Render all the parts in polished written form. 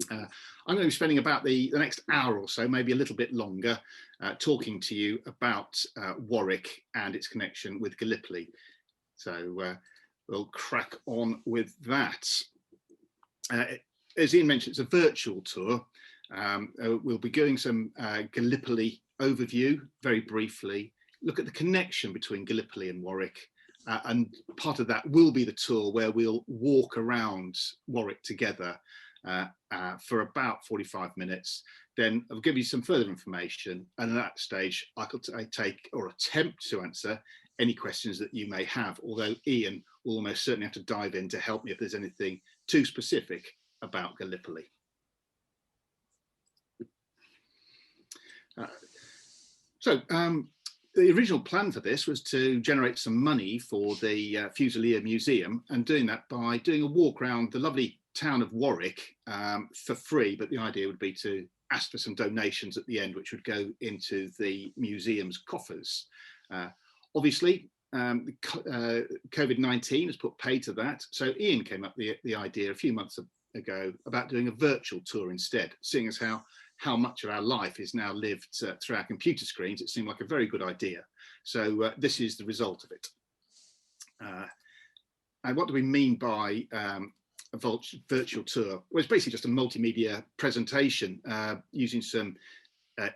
I'm going to be spending about the next hour or so, maybe a little bit longer, talking to you about Warwick and its connection with Gallipoli. So we'll crack on with that. As Ian mentioned, it's a virtual tour. We'll be doing some Gallipoli overview very briefly, look at the connection between Gallipoli and Warwick, and part of that will be the tour where we'll walk around Warwick together for about 45 minutes. Then I'll give you some further information, and at that stage I take or attempt to answer any questions that you may have, although Ian will almost certainly have to dive in to help me if there's anything too specific about Gallipoli. The original plan for this was to generate some money for the Fusilier Museum, and doing that by doing a walk around the lovely town of Warwick for free, but the idea would be to ask for some donations at the end, which would go into the museum's coffers. Obviously, COVID-19 has put pay to that, so Ian came up with the idea a few months ago about doing a virtual tour instead, seeing as how much of our life is now lived through our computer screens. It seemed like a very good idea. So this is the result of it. And what do we mean by a virtual tour? Well, it's basically just a multimedia presentation using some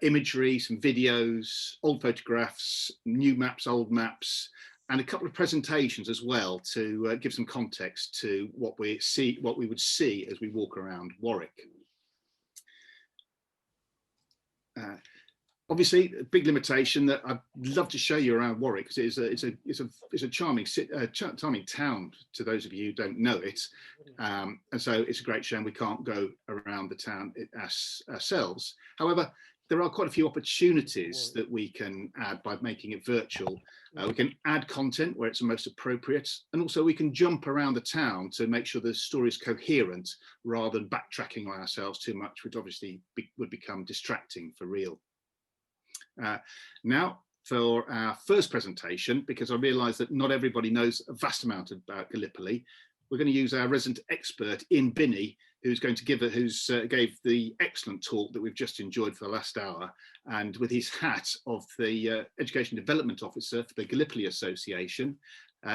imagery, some videos, old photographs, new maps, old maps, and a couple of presentations as well to give some context to what we would see as we walk around Warwick. Obviously, a big limitation that I'd love to show you around Warwick, because it's a charming town to those of you who don't know it, and so it's a great shame we can't go around the town ourselves. However, there are quite a few opportunities that we can add by making it virtual. We can add content where it's most appropriate, and also we can jump around the town to make sure the story is coherent rather than backtracking on ourselves too much, which obviously would become distracting for real. Now, for our first presentation, because I realise that not everybody knows a vast amount about Gallipoli, we're going to use our resident expert, Ian Binney, who's going to gave the excellent talk that we've just enjoyed for the last hour, and with his hat of the Education Development Officer for the Gallipoli Association,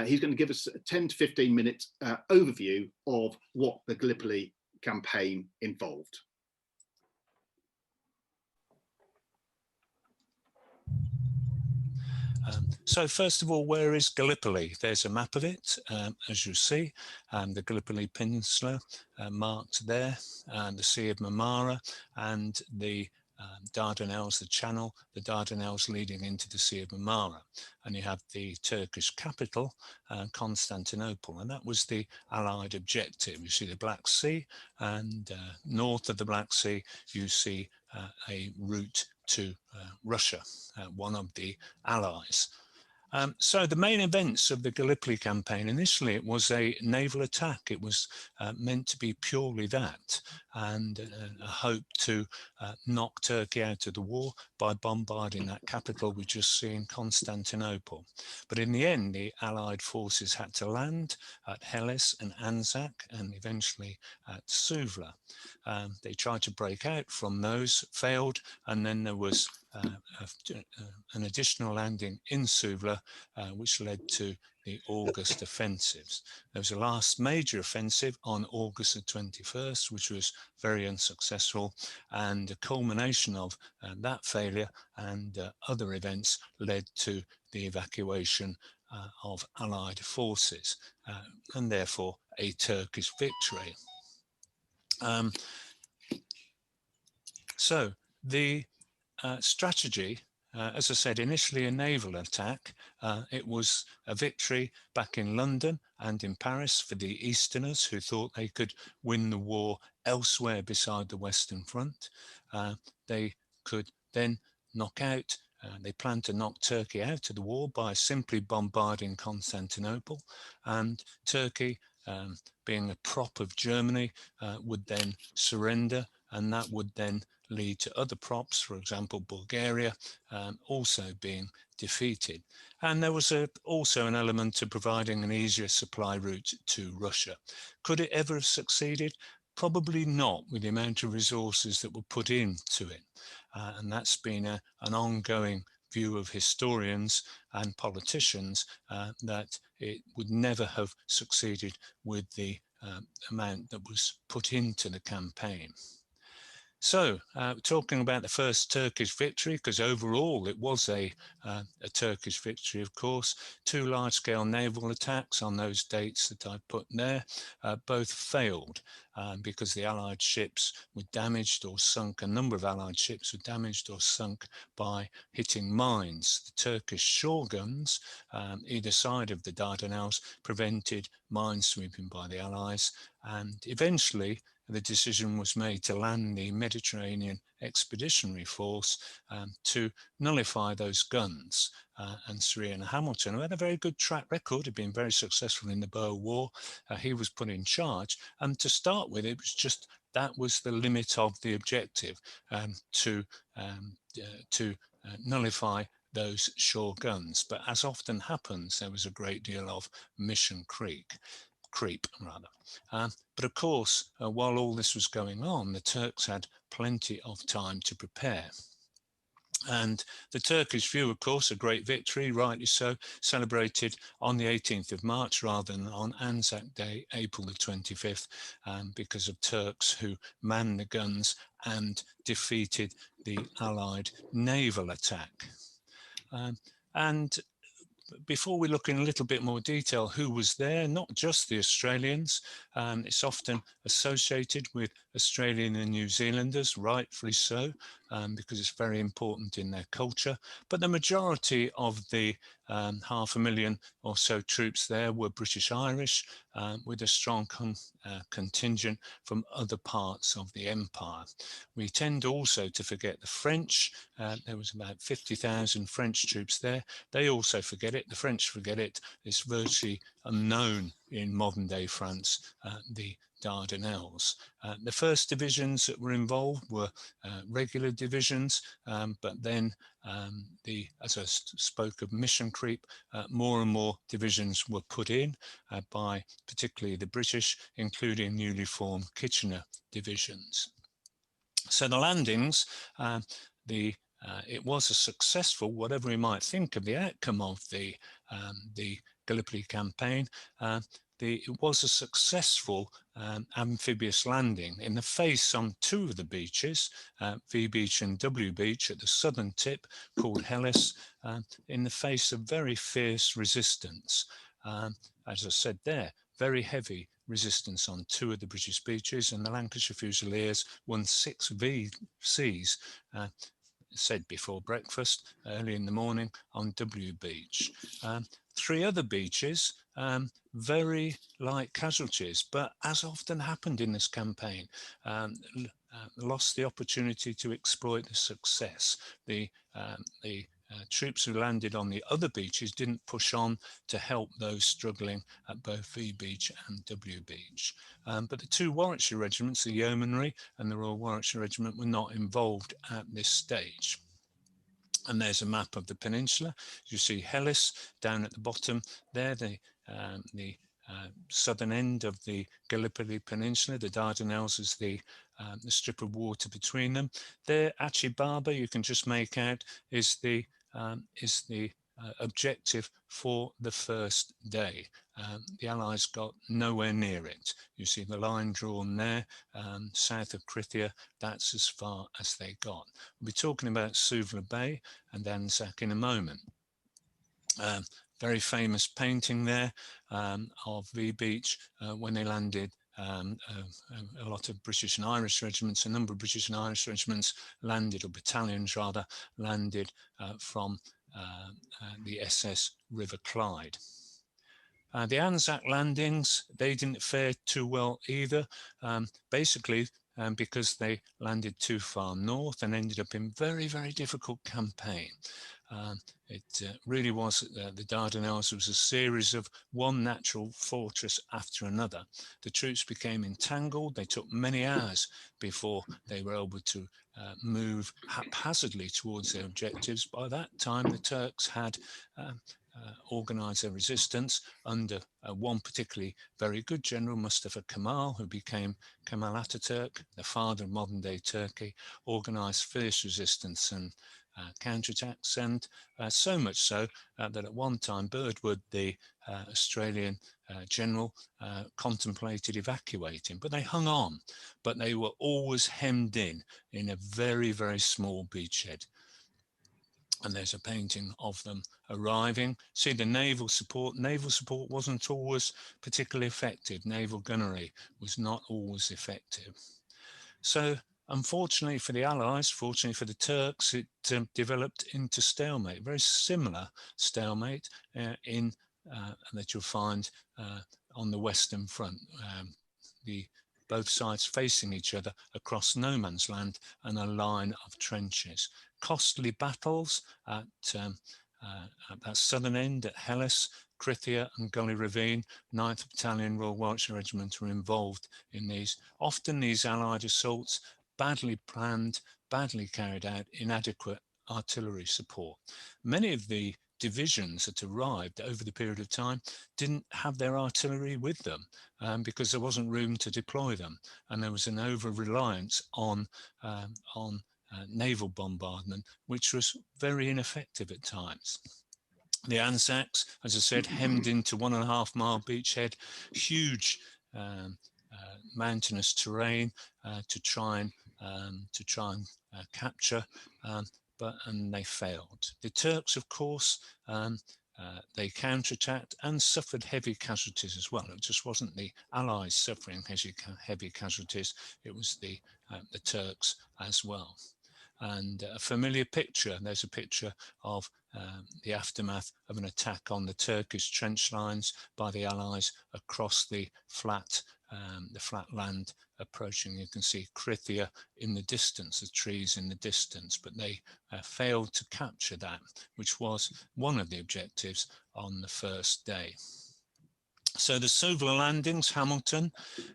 he's going to give us a 10 to 15 minute overview of what the Gallipoli campaign involved. So first of all, where is Gallipoli? There's a map of it, as you see, the Gallipoli Peninsula marked there, and the Sea of Marmara, and the Dardanelles, the channel, the Dardanelles leading into the Sea of Marmara. And you have the Turkish capital, Constantinople, and that was the Allied objective. You see the Black Sea, and north of the Black Sea, you see a route to Russia, one of the allies. So the main events of the Gallipoli campaign, initially it was a naval attack. It was meant to be purely that, and a hope to knock Turkey out of the war by bombarding that capital we just see in Constantinople. But in the end, the Allied forces had to land at Helles and Anzac, and eventually at Suvla. They tried to break out from those, failed, and then there was an additional landing in Suvla, which led to the August offensives. There was a last major offensive on August the 21st, which was very unsuccessful, and the culmination of that failure and other events led to the evacuation of Allied forces, and therefore a Turkish victory. So the strategy, as I said, initially a naval attack. It was a victory back in London and in Paris for the Easterners, who thought they could win the war elsewhere beside the Western Front. They could then knock out, they planned to knock Turkey out of the war by simply bombarding Constantinople, and Turkey, being a prop of Germany, would then surrender, and that would then lead to other props, for example, Bulgaria, also being defeated. And there was also an element of providing an easier supply route to Russia. Could it ever have succeeded? Probably not with the amount of resources that were put into it. And that's been an ongoing view of historians and politicians, that it would never have succeeded with the amount that was put into the campaign. So, talking about the first Turkish victory, because overall it was a Turkish victory, of course. 2 large-scale naval attacks on those dates that I put there, both failed because the Allied ships were damaged or sunk. A number of Allied ships were damaged or sunk by hitting mines. The Turkish shore guns, either side of the Dardanelles, prevented mine sweeping by the Allies, and eventually the decision was made to land the Mediterranean Expeditionary Force to nullify those guns. And Sir Ian Hamilton, who had a very good track record, had been very successful in the Boer War, he was put in charge. And to start with, it was just that was the limit of the objective, to nullify those shore guns. But as often happens, there was a great deal of mission creep. But of course, while all this was going on, the Turks had plenty of time to prepare. And the Turkish view, of course, a great victory, rightly so, celebrated on the 18th of March rather than on Anzac Day, April the 25th, because of Turks who manned the guns and defeated the Allied naval attack. And before we look in a little bit more detail who was there, not just the Australians, it's often associated with Australian and New Zealanders, rightfully so, because it's very important in their culture. But the majority of the 500,000 or so troops there were British Irish, with a strong contingent from other parts of the empire. We tend also to forget the French. There was about 50,000 French troops there. They also forget it. The French forget it. It's virtually unknown in modern day France, the Dardanelles. The first divisions that were involved were regular divisions, but then as I spoke of mission creep, more and more divisions were put in by particularly the British, including newly formed Kitchener divisions. So the landings, it was a successful, whatever we might think of the outcome of the Gallipoli campaign, it was a successful amphibious landing in the face on 2 of the beaches, V Beach and W Beach at the southern tip, called Helles, in the face of very fierce resistance. As I said there, very heavy resistance on 2 of the British beaches, and the Lancashire Fusiliers won 6 VCs, said before breakfast, early in the morning on W Beach. 3 other beaches, very light casualties, but as often happened in this campaign, lost the opportunity to exploit the success. The troops who landed on the other beaches didn't push on to help those struggling at both V Beach and W Beach. But the 2 Warwickshire regiments, the Yeomanry and the Royal Warwickshire Regiment, were not involved at this stage. And there's a map of the peninsula. You see Helles down at the bottom there, the southern end of the Gallipoli Peninsula. The Dardanelles is the strip of water between them. There, Achi Baba, you can just make out, is the objective for the first day. The Allies got nowhere near it. You see the line drawn there, south of Krithia. That's as far as they got. We'll be talking about Suvla Bay and Anzac in a moment. Very famous painting there of V Beach when they landed. A lot of British and Irish regiments, a number of British and Irish regiments landed, or battalions rather, landed from the SS River Clyde. The Anzac landings, they didn't fare too well either, basically because they landed too far north and ended up in very, very difficult campaign. It really was, the Dardanelles was a series of one natural fortress after another. The troops became entangled. They took many hours before they were able to move haphazardly towards their objectives. By that time, the Turks had organise their resistance under one particularly very good general, Mustafa Kemal, who became Kemal Ataturk, the father of modern day Turkey, organised fierce resistance and counterattacks, and so much so that at one time Birdwood, the Australian general, contemplated evacuating, but they hung on. But they were always hemmed in a very, very small beachhead. And there's a painting of them arriving. See the naval support. Naval support wasn't always particularly effective. Naval gunnery was not always effective. So unfortunately for the Allies, fortunately for the Turks, it developed into stalemate, very similar stalemate that you'll find on the Western Front. Both sides facing each other across no man's land and a line of trenches. Costly battles at that southern end at Helles, Krithia and Gully Ravine. 9th Battalion Royal Warwickshire Regiment were involved in these. Often these Allied assaults, badly planned, badly carried out, inadequate artillery support. Many of the divisions that arrived over the period of time didn't have their artillery with them because there wasn't room to deploy them, and there was an over-reliance on naval bombardment, which was very ineffective at times. The Anzacs, as I said, hemmed into 1.5 mile beachhead, huge mountainous terrain to try and capture, and they failed. The Turks, of course, they counterattacked and suffered heavy casualties as well. It just wasn't the Allies suffering heavy casualties, it was the Turks as well. And a familiar picture, there's a picture of the aftermath of an attack on the Turkish trench lines by the Allies across the flat land approaching. You can see Krithia in the distance, the trees in the distance, but they failed to capture that, which was one of the objectives on the first day. So the Suvla landings, Hamilton,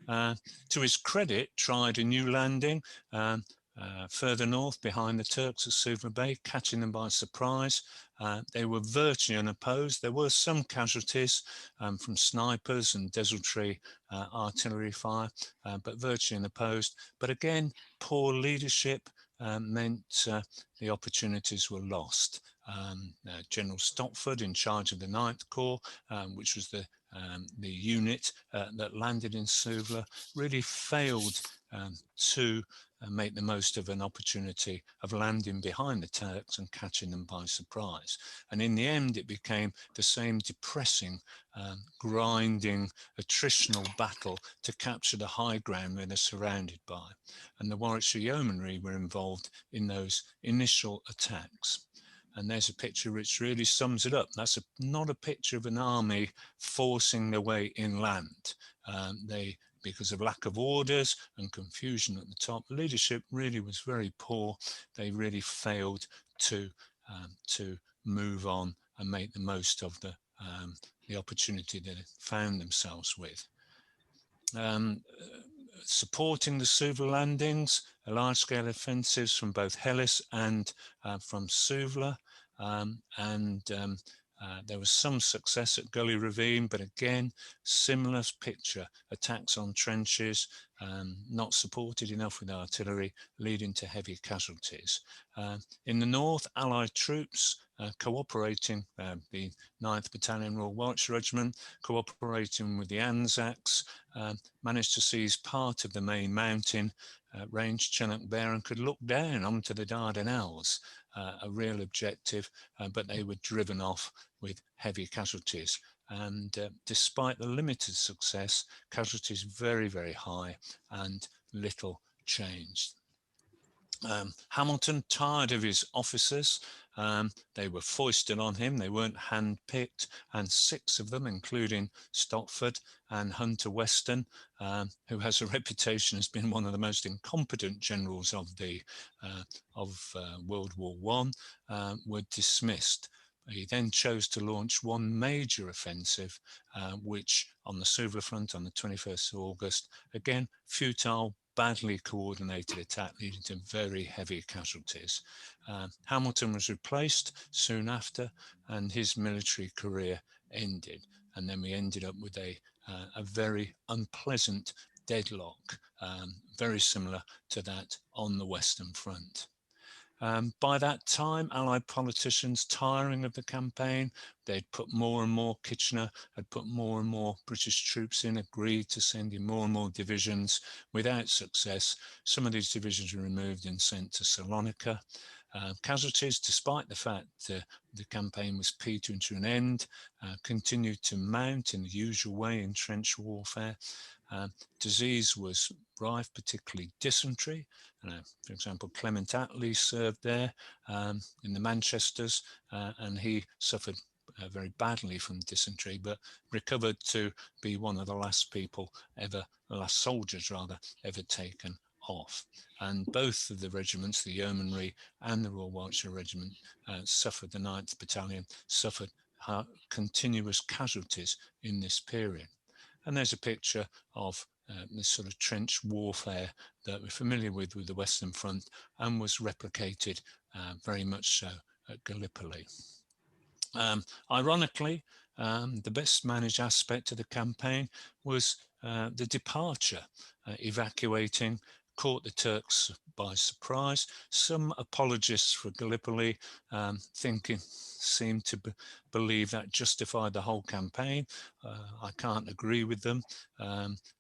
to his credit, tried a new landing further north behind the Turks at Suvla Bay, catching them by surprise. They were virtually unopposed. There were some casualties from snipers and desultory artillery fire, but virtually unopposed. But again, poor leadership meant the opportunities were lost. General Stopford, in charge of the 9th Corps, which was the unit that landed in Suvla, really failed to make the most of an opportunity of landing behind the Turks and catching them by surprise. And in the end, it became the same depressing, grinding, attritional battle to capture the high ground where they're surrounded by. And the Warwickshire Yeomanry were involved in those initial attacks. And there's a picture which really sums it up. That's not a picture of an army forcing their way inland. Because of lack of orders and confusion at the top, leadership really was very poor. They really failed to move on and make the most of the opportunity that they found themselves with. Supporting the Suvla landings, large-scale offensives from both Helles and from Suvla, there was some success at Gully Ravine, but again, similar picture, attacks on trenches, not supported enough with artillery, leading to heavy casualties. In the north, Allied troops cooperating, the 9th Battalion Royal Warwickshire Regiment, cooperating with the Anzacs, managed to seize part of the main mountain range, Chinook Bear, and could look down onto the Dardanelles, a real objective, but they were driven off with heavy casualties. And despite the limited success, casualties very, very high and little changed. Hamilton, tired of his officers, they were foisted on him, they weren't hand-picked, and 6 of them, including Stopford and Hunter Weston, who has a reputation as being one of the most incompetent generals of World War I, were dismissed. He then chose to launch one major offensive, which on the Suvla front on the 21st of August, again, futile, badly coordinated attack leading to very heavy casualties. Hamilton was replaced soon after, and his military career ended. And then we ended up with a very unpleasant deadlock, very similar to that on the Western Front. By that time, Allied politicians, tiring of the campaign, they'd put more and more, Kitchener had put more and more British troops in, agreed to send in more and more divisions without success. Some of these divisions were removed and sent to Salonika. Casualties, despite the fact the campaign was petering to an end, continued to mount in the usual way in trench warfare. Disease was rife, particularly dysentery. For example, Clement Attlee served there in the Manchesters, and he suffered very badly from dysentery, but recovered to be one of the last soldiers ever taken off. And both of the regiments, the Yeomanry and the Royal Warwickshire Regiment, suffered, the 9th Battalion suffered continuous casualties in this period. And there's a picture of this sort of trench warfare that we're familiar with the Western Front, and was replicated very much so at Gallipoli. Ironically, the best managed aspect of the campaign was the departure, evacuating, caught the Turks by surprise. Some apologists for Gallipoli seem to believe that justified the whole campaign. I can't agree with them.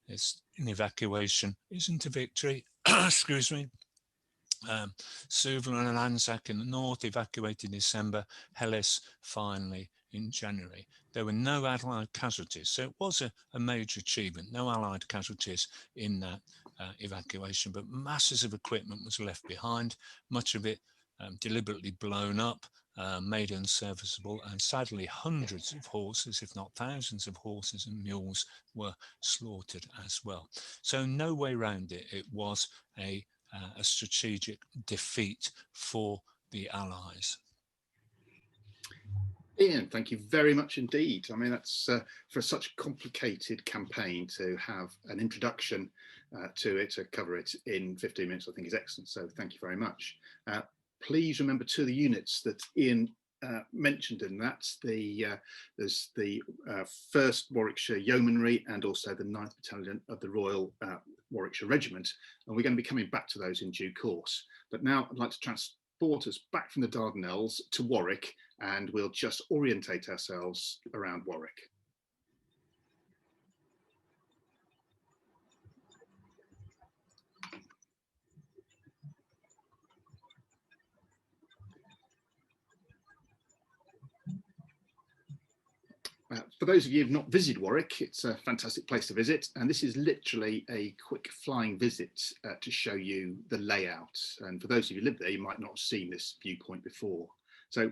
It's an evacuation isn't a victory. Excuse me. Suvla and Anzac in the north evacuated in December, Helles finally in January. There were no Allied casualties, so it was a major achievement. No Allied casualties in that evacuation, but masses of equipment was left behind, much of it deliberately blown up, made unserviceable, and sadly hundreds of horses, if not thousands of horses and mules were slaughtered as well. So no way around it. It was a strategic defeat for the Allies. Ian, thank you very much indeed. I mean, that's for such a complicated campaign to have an introduction to it, to cover it in 15 minutes, I think is excellent. So thank you very much. Please remember two of the units that Ian mentioned in that. There's the 1st Warwickshire Yeomanry and also the 9th Battalion of the Royal Warwickshire Regiment. And we're going to be coming back to those in due course. But now I'd like to transport us back from the Dardanelles to Warwick, and we'll just orientate ourselves around Warwick. For those of you who've not visited Warwick, it's a fantastic place to visit, and this is literally a quick flying visit to show you the layout. And for those of you who live there, you might not have seen this viewpoint before. So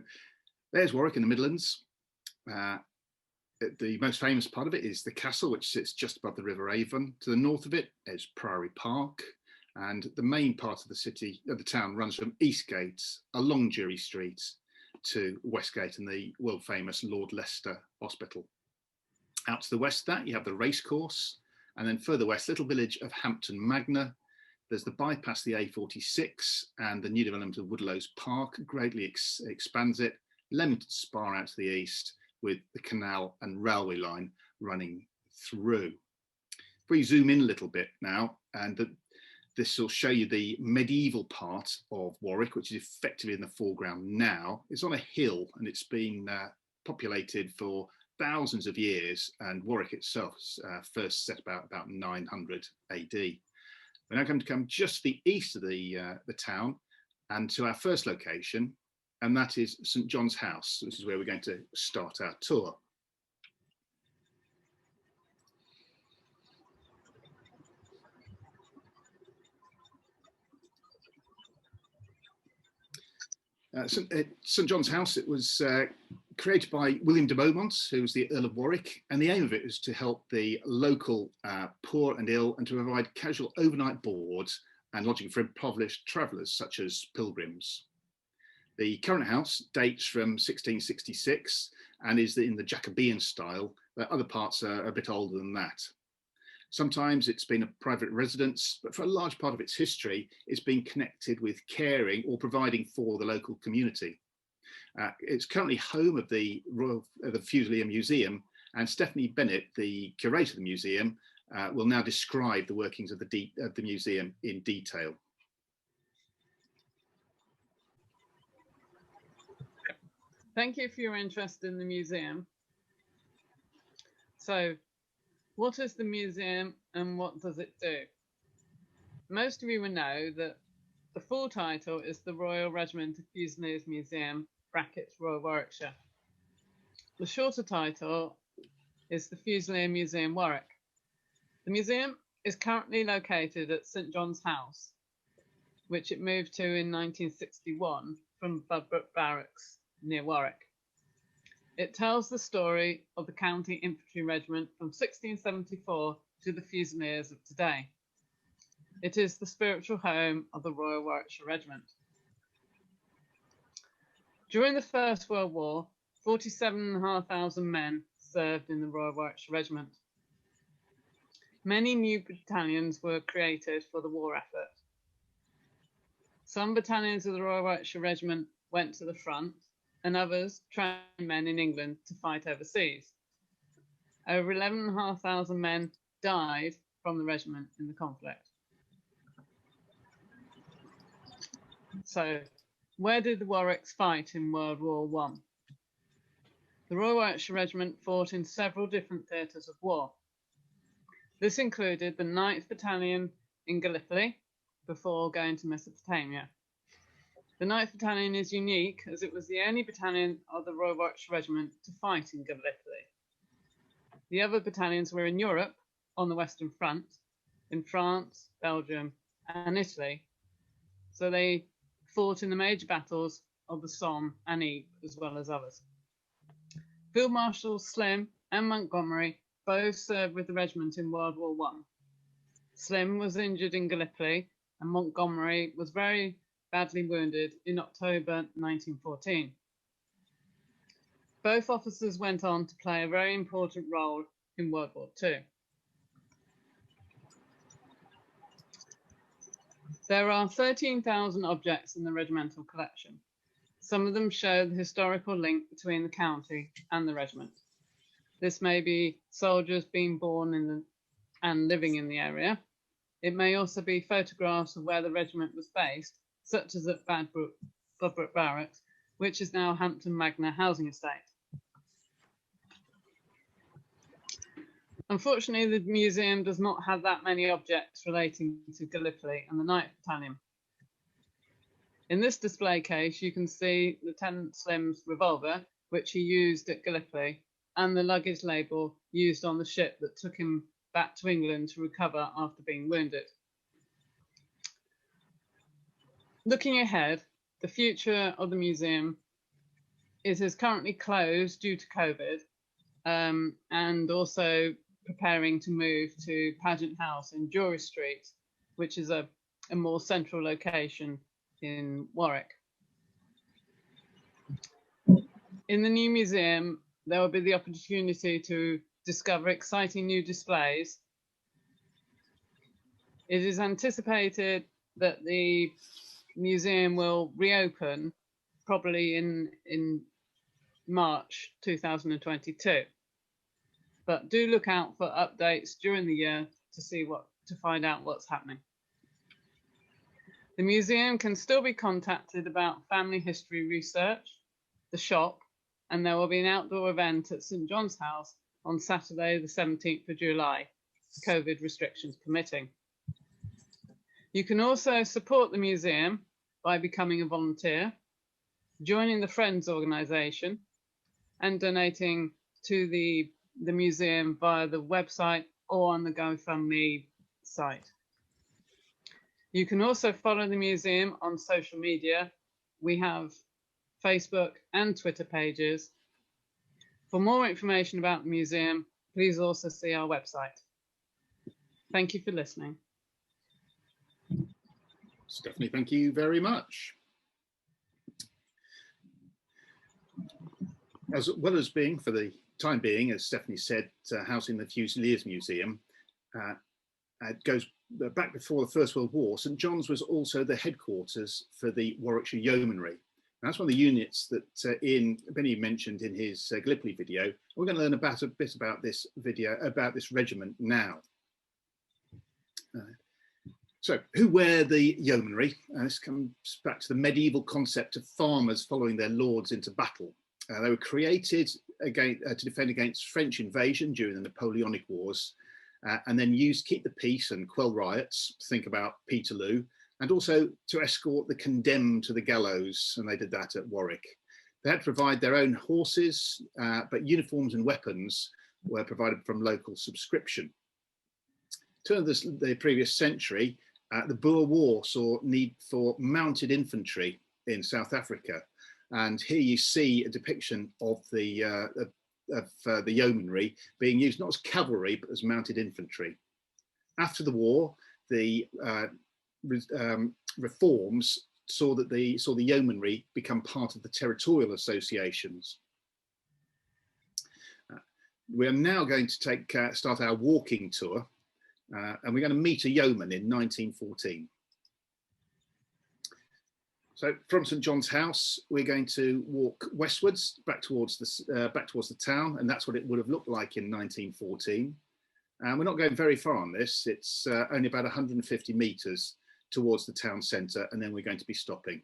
there's Warwick in the Midlands. The most famous part of it is the castle, which sits just above the River Avon. To the north of it is Priory Park, and the main part of the town runs from Eastgate along Jury Street to Westgate and the world famous Lord Leicester Hospital. Out to the west of that, you have the racecourse, and then further west, little village of Hampton Magna. There's the bypass, the A46, and the new development of Woodlows Park greatly expands it. Leamington Spa out to the east, with the canal and railway line running through. If we zoom in a little bit now, and this will show you the medieval part of Warwick, which is effectively in the foreground now. It's on a hill, and it's been populated for thousands of years, and Warwick itself first set about 900 AD. We're now going to come just to the east of the town and to our first location, and that is St John's House. This is where we're going to start our tour. St John's House, it was created by William de Beaumont, who was the Earl of Warwick, and the aim of it was to help the local poor and ill, and to provide casual overnight board and lodging for impoverished travellers such as pilgrims. The current house dates from 1666 and is in the Jacobean style, but other parts are a bit older than that. Sometimes it's been a private residence, but for a large part of its history, it's been connected with caring or providing for the local community. It's currently home of the Fusilier Museum, and Stephanie Bennett, the curator of the museum, will now describe the workings of the museum in detail. Thank you for your interest in the museum. So, what is the museum and what does it do? Most of you will know that the full title is the Royal Regiment of Fusiliers Museum, brackets Royal Warwickshire. The shorter title is the Fusilier Museum Warwick. The museum is currently located at St John's House, which it moved to in 1961 from Warwick Barracks near Warwick. It tells the story of the County Infantry Regiment from 1674 to the Fusiliers of today. It is the spiritual home of the Royal Warwickshire Regiment. During the First World War, 47,500 men served in the Royal Warwickshire Regiment. Many new battalions were created for the war effort. Some battalions of the Royal Warwickshire Regiment went to the front, and others trained men in England to fight overseas. Over 11,500 men died from the regiment in the conflict. So, where did the Warwicks fight in World War I? The Royal Warwickshire Regiment fought in several different theatres of war. This included the 9th Battalion in Gallipoli before going to Mesopotamia. The 9th Battalion is unique as it was the only battalion of the Royal Warwickshire Regiment to fight in Gallipoli. The other battalions were in Europe on the Western Front, in France, Belgium, and Italy. So they fought in the major battles of the Somme and Ypres, as well as others. Field Marshals Slim and Montgomery both served with the regiment in World War I. Slim was injured in Gallipoli, and Montgomery was very badly wounded in October 1914. Both officers went on to play a very important role in World War II. There are 13,000 objects in the regimental collection. Some of them show the historical link between the county and the regiment. This may be soldiers being born and living in the area. It may also be photographs of where the regiment was based, such as at Warwick Barracks, which is now Hampton Magna housing estate. Unfortunately, the museum does not have that many objects relating to Gallipoli and the 9th Battalion. In this display case, you can see Lieutenant Slim's revolver, which he used at Gallipoli, and the luggage label used on the ship that took him back to England to recover after being wounded. Looking ahead, the future of the museum is currently closed due to COVID, and also preparing to move to Pageant House in Drury Street, which is a more central location in Warwick. In the new museum, there will be the opportunity to discover exciting new displays. It is anticipated that the museum will reopen probably in March 2022. But do look out for updates during the year to find out what's happening. The museum can still be contacted about family history research, the shop, and there will be an outdoor event at St John's House on Saturday the 17th of July, COVID restrictions permitting. You can also support the museum by becoming a volunteer, joining the Friends organisation, and donating to the museum via the website or on the GoFundMe site. You can also follow the museum on social media. We have Facebook and Twitter pages. For more information about the museum, please also see our website. Thank you for listening. Stephanie, thank you very much. As well as being, for the time being, as Stephanie said, housing the Fusiliers Museum, goes back before the First World War. St John's was also the headquarters for the Warwickshire Yeomanry. And that's one of the units that Benny mentioned in his Gallipoli video. We're going to learn a bit about this regiment now. So, who were the yeomanry? This comes back to the medieval concept of farmers following their lords into battle. They were created to defend against French invasion during the Napoleonic Wars, and then used to keep the peace and quell riots. Think about Peterloo, and also to escort the condemned to the gallows, and they did that at Warwick. They had to provide their own horses, but uniforms and weapons were provided from local subscription. Turn of the previous century, the Boer War saw need for mounted infantry in South Africa, and here you see a depiction of the yeomanry being used not as cavalry but as mounted infantry. After the war, the reforms saw the yeomanry become part of the territorial associations. We are now going to start our walking tour. And we're going to meet a yeoman in 1914. So from St John's House, we're going to walk westwards back towards the town, and that's what it would have looked like in 1914. And we're not going very far on this. It's only about 150 metres towards the town centre, and then we're going to be stopping.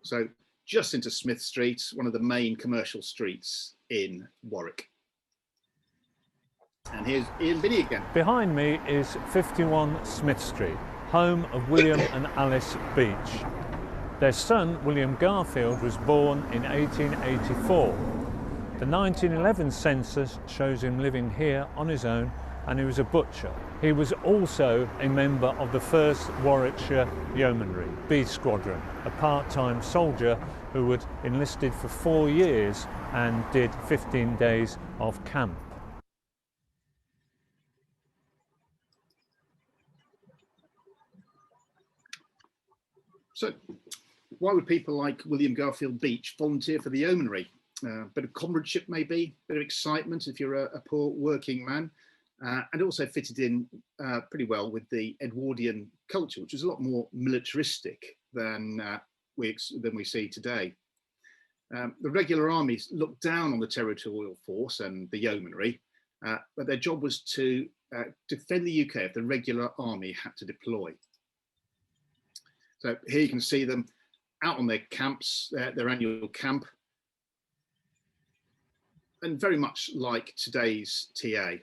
So just into Smith Street, one of the main commercial streets in Warwick. And here's Ian Binney again. Behind me is 51 Smith Street, home of William and Alice Beach. Their son, William Garfield, was born in 1884. The 1911 census shows him living here on his own, and he was a butcher. He was also a member of the 1st Warwickshire Yeomanry, B Squadron, a part-time soldier who had enlisted for 4 years and did 15 days of camp. So, why would people like William Garfield Beach volunteer for the yeomanry? Bit of comradeship maybe, bit of excitement if you're a poor working man. And also fitted in pretty well with the Edwardian culture, which is a lot more militaristic than we see today. The regular armies looked down on the territorial force and the yeomanry, but their job was to defend the UK if the regular army had to deploy. So here you can see them out on their camps, their annual camp, and very much like today's TA.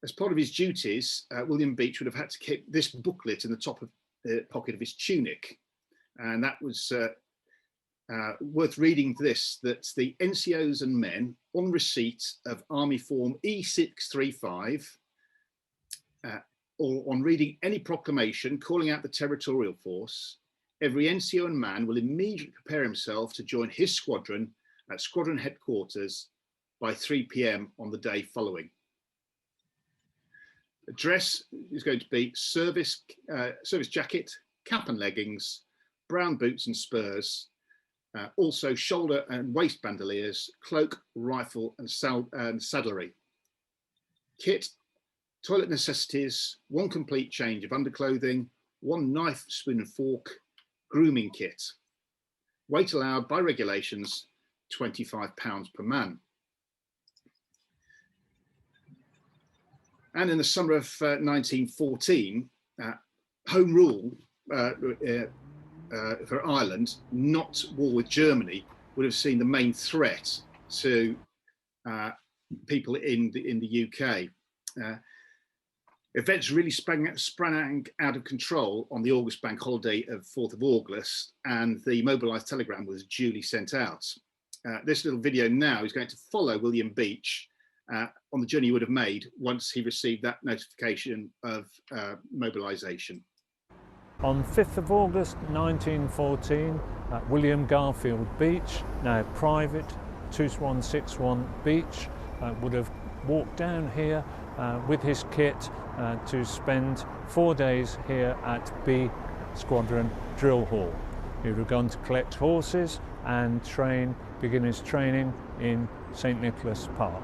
As part of his duties, William Beach would have had to keep this booklet in the top of the pocket of his tunic. And that was worth reading this, that the NCOs and men on receipt of Army Form E635, or on reading any proclamation calling out the territorial force, every NCO and man will immediately prepare himself to join his squadron at squadron headquarters by 3 p.m. on the day following. The dress is going to be service jacket, cap and leggings, brown boots and spurs, also shoulder and waist bandoliers, cloak, rifle and saddlery. Kit, toilet necessities, 1 complete change of underclothing, 1 knife, spoon and fork, grooming kit. Weight allowed by regulations, £25 per man. And in the summer of 1914, Home Rule for Ireland, not war with Germany, would have seen the main threat to people in the UK. Events really sprang out of control on the August bank holiday of 4th of August, and the mobilised telegram was duly sent out. This little video now is going to follow William Beach on the journey he would have made once he received that notification of mobilisation. On 5th of August 1914, William Garfield Beach, now Private 2161 Beach, would have walked down here with his kit to spend 4 days here at B Squadron Drill Hall. He would have gone to collect horses and begin his training in St Nicholas Park.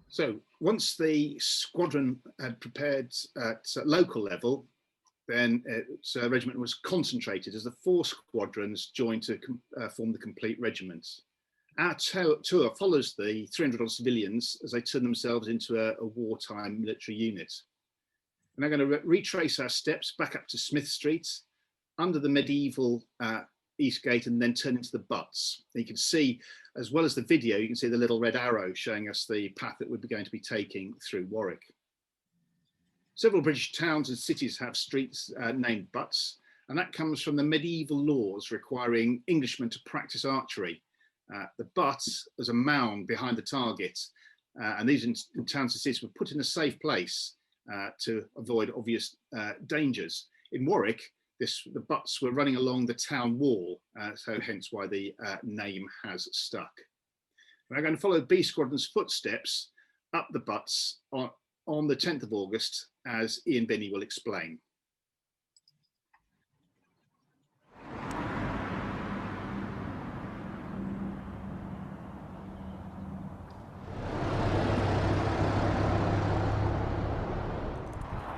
So once the squadron had prepared at local level, then its regiment was concentrated as the 4 squadrons joined to form the complete regiment. Our tour follows the 300 odd civilians as they turn themselves into a wartime military unit. We're now going to retrace our steps back up to Smith Street, under the medieval East Gate, and then turn into the Butts. And you can see, as well as the video, you can see the little red arrow showing us the path that we're going to be taking through Warwick. Several British towns and cities have streets named Butts, and that comes from the medieval laws requiring Englishmen to practice archery. The butt as a mound behind the target, and these in towns and cities were put in a safe place to avoid obvious dangers. In Warwick, the butts were running along the town wall, so hence why the name has stuck. We're going to follow B Squadron's footsteps up the butts on the 10th of August, as Ian Binney will explain.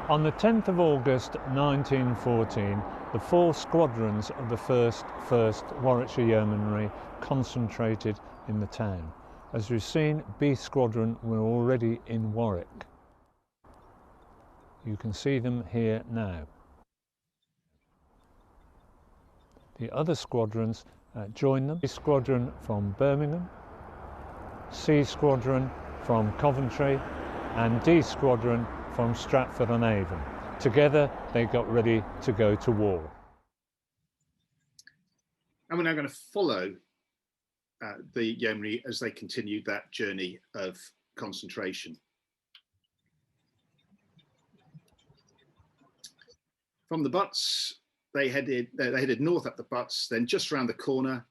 On the 10th of August 1914, the 4 squadrons of the 1st Warwickshire Yeomanry concentrated in the town. As we've seen, B Squadron were already in Warwick. You can see them here now. The other squadrons join them. B Squadron from Birmingham, C Squadron from Coventry, and D Squadron from Stratford-on-Avon. Together, they got ready to go to war. And we're now going to follow the Yeomanry as they continued that journey of concentration. From the Butts, they headed north up the Butts, then just around the corner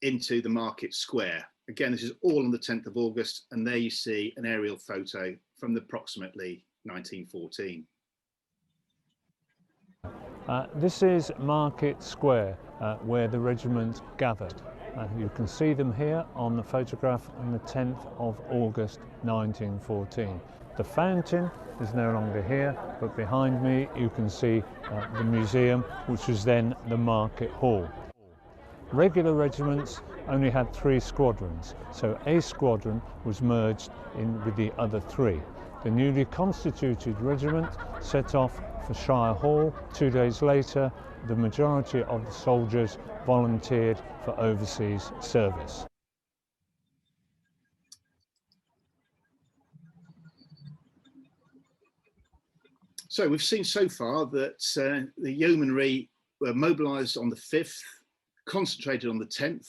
into the Market Square. Again, this is all on the 10th of August, and there you see an aerial photo from approximately 1914. This is Market Square, where the regiment gathered. You can see them here on the photograph on the 10th of August 1914. The fountain is no longer here, but behind me you can see the museum, which was then the Market Hall. Regular regiments only had 3 squadrons, so A Squadron was merged in with the other 3. The newly constituted regiment set off for Shire Hall. 2 days later, the majority of the soldiers volunteered for overseas service. So we've seen so far that the Yeomanry were mobilised on the 5th, concentrated on the 10th,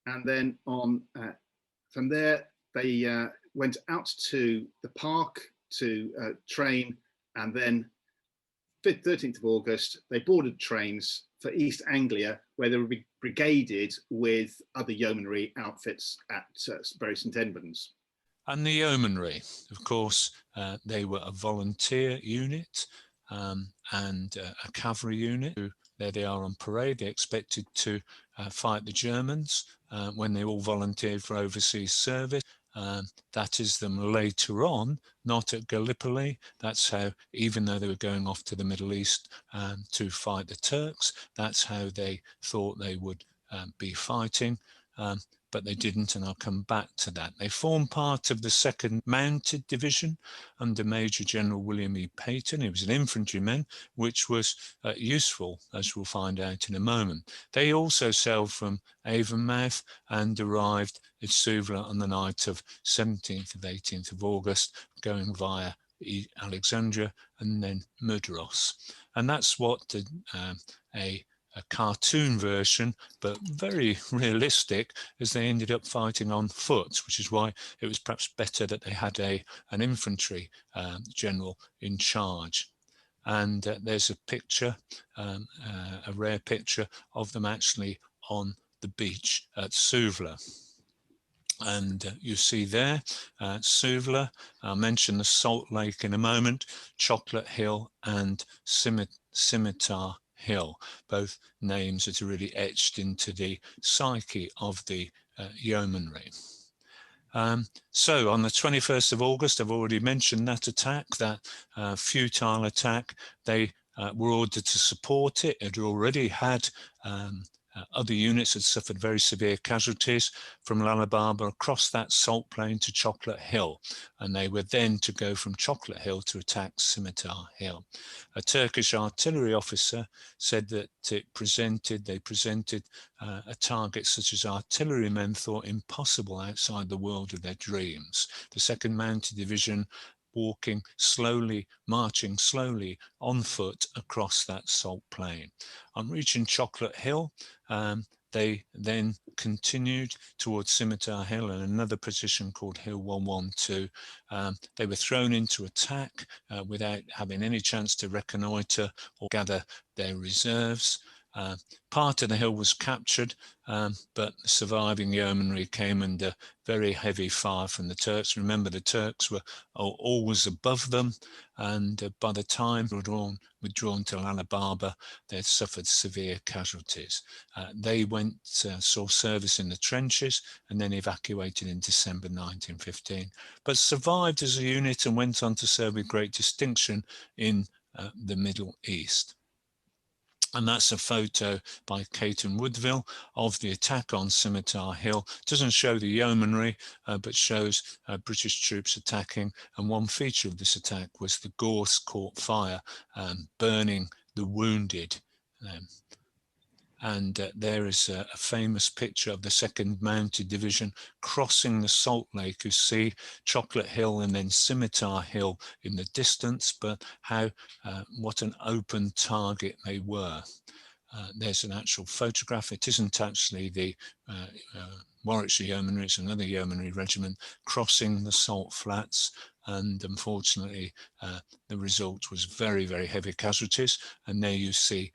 and then from there they went out to the park to train, and then 13th of August they boarded trains for East Anglia, where they would be brigaded with other Yeomanry outfits at Bury St Edmunds. And the Yeomanry, of course, they were a volunteer unit and a cavalry unit. There they are on parade. They expected to fight the Germans when they all volunteered for overseas service. That is them later on, not at Gallipoli. That's how, even though they were going off to the Middle East to fight the Turks, that's how they thought they would be fighting. But they didn't, and I'll come back to that. They formed part of the 2nd Mounted Division under Major General William E. Peyton. He was an infantryman, which was useful, as we'll find out in a moment. They also sailed from Avonmouth and arrived at Suvla on the night of 17th and 18th of August, going via Alexandria and then Mudros. And that's what a cartoon version, but very realistic, as they ended up fighting on foot, which is why it was perhaps better that they had an infantry general in charge. And there's a picture, a rare picture of them actually on the beach at Suvla. And you see there, Suvla, I'll mention the Salt Lake in a moment, Chocolate Hill and Scimitar Hill, both names that are really etched into the psyche of the yeomanry. So on the 21st of August, I've already mentioned that attack, that futile attack. They were ordered to support it. It had already had other units had suffered very severe casualties from Lalibaba across that salt plain to Chocolate Hill, and they were then to go from Chocolate Hill to attack Scimitar Hill. A Turkish artillery officer said that they presented a target such as artillerymen thought impossible outside the world of their dreams. The 2nd Mounted Division marching slowly on foot across that salt plain. On reaching Chocolate Hill, they then continued towards Scimitar Hill and another position called Hill 112. They were thrown into attack without having any chance to reconnoitre or gather their reserves. Part of the hill was captured, but the surviving yeomanry came under very heavy fire from the Turks. Remember, the Turks were always above them, and by the time they were withdrawn to Lalibaba, they had suffered severe casualties. They saw service in the trenches and then evacuated in December 1915, but survived as a unit and went on to serve with great distinction in the Middle East. And that's a photo by Caton Woodville of the attack on Scimitar Hill. Doesn't show the yeomanry, but shows British troops attacking. And one feature of this attack was the gorse caught fire, burning the wounded. There is a famous picture of the 2nd Mounted Division crossing the Salt Lake. You see Chocolate Hill and then Scimitar Hill in the distance, but what an open target they were. There's an actual photograph. It isn't actually the Warwickshire Yeomanry, it's another yeomanry regiment crossing the salt flats, and unfortunately the result was very, very heavy casualties. And there you see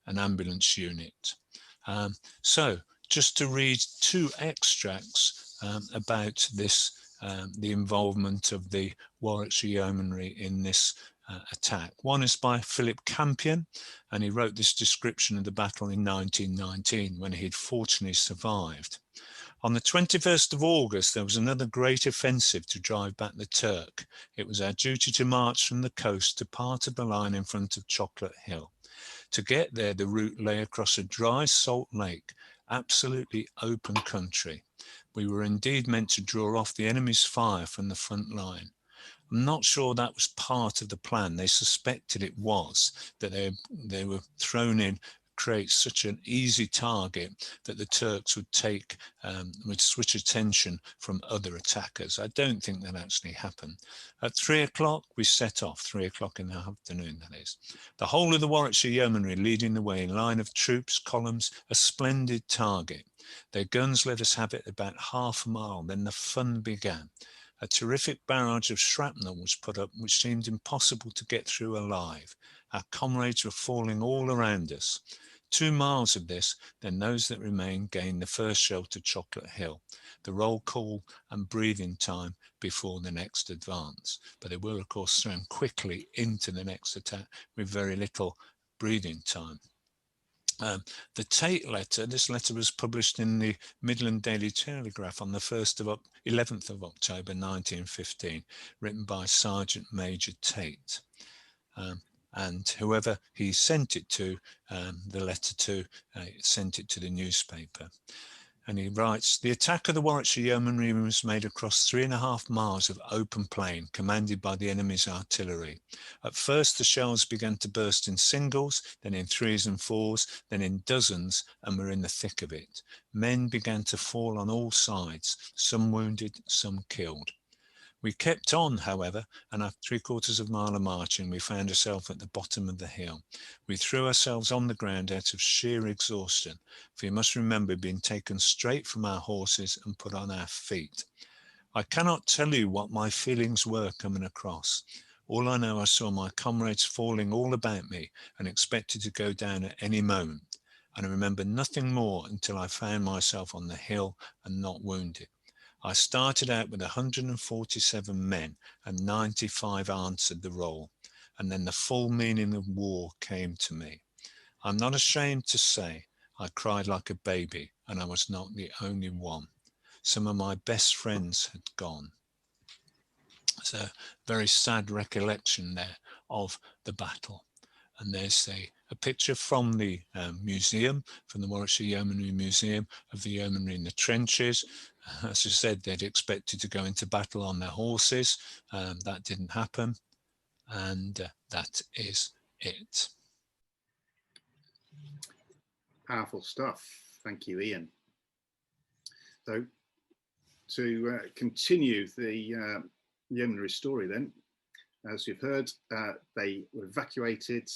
an ambulance unit. So just to read 2 extracts about this, the involvement of the Warwickshire Yeomanry in this attack. One is by Philip Campion, and he wrote this description of the battle in 1919 when he'd fortunately survived. On the 21st of August, there was another great offensive to drive back the Turk. It was our duty to march from the coast to part of the line in front of Chocolate Hill. To get there, the route lay across a dry salt lake, absolutely open country. We were indeed meant to draw off the enemy's fire from the front line. I'm not sure that was part of the plan. They suspected it was, that they were thrown in, create such an easy target that the Turks would switch attention from other attackers. I don't think that actually happened. At 3 o'clock, we set off, 3 o'clock in the afternoon, that is. The whole of the Warwickshire Yeomanry leading the way in line of troops, columns, a splendid target. Their guns let us have it about half a mile, then the fun began. A terrific barrage of shrapnel was put up, which seemed impossible to get through alive. Our comrades were falling all around us. 2 miles of this, then those that remained gained the first shelter, Chocolate Hill, the roll call and breathing time before the next advance. But they were, of course, thrown quickly into the next attack with very little breathing time. The Tate letter, this letter was published in the Midland Daily Telegraph on the 11th of October 1915, written by Sergeant Major Tate. And whoever he sent it to, the letter to, sent it to the newspaper. And he writes, the attack of the Warwickshire Yeomanry was made across 3.5 miles of open plain, commanded by the enemy's artillery. At first, the shells began to burst in singles, then in 3s and 4s, then in dozens, and were in the thick of it. Men began to fall on all sides, some wounded, some killed. We kept on, however, and after 3/4 of a mile of marching, we found ourselves at the bottom of the hill. We threw ourselves on the ground out of sheer exhaustion, for you must remember being taken straight from our horses and put on our feet. I cannot tell you what my feelings were coming across. All I know, I saw my comrades falling all about me and expected to go down at any moment. And I remember nothing more until I found myself on the hill and not wounded. I started out with 147 men and 95 answered the roll, and then the full meaning of war came to me. I'm not ashamed to say I cried like a baby, and I was not the only one. Some of my best friends had gone. It's a very sad recollection there of the battle. And there's a picture from the museum, from the Warwickshire Yeomanry Museum, of the yeomanry in the trenches. As I said, they'd expected to go into battle on their horses. That didn't happen. And that is it. Powerful stuff. Thank you, Ian. So to continue the yeomanry story then, as you've heard, they were evacuated,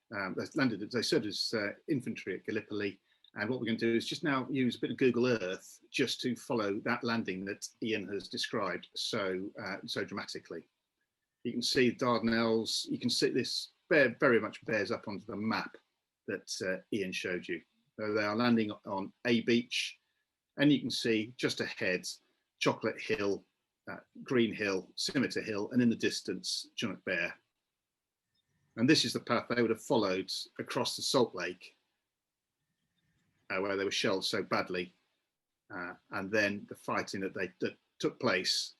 they landed, they served as infantry at Gallipoli, and what we're going to do is just now use a bit of Google Earth just to follow that landing that Ian has described so dramatically. You can see Dardanelles, you can see this very much bears up onto the map that Ian showed you. So they are landing on a beach, and you can see just ahead Chocolate Hill, Green Hill, Scimitar Hill, and in the distance Chunuk Bair. And this is the path they would have followed across the Salt Lake, where they were shelled so badly, and then the fighting that took place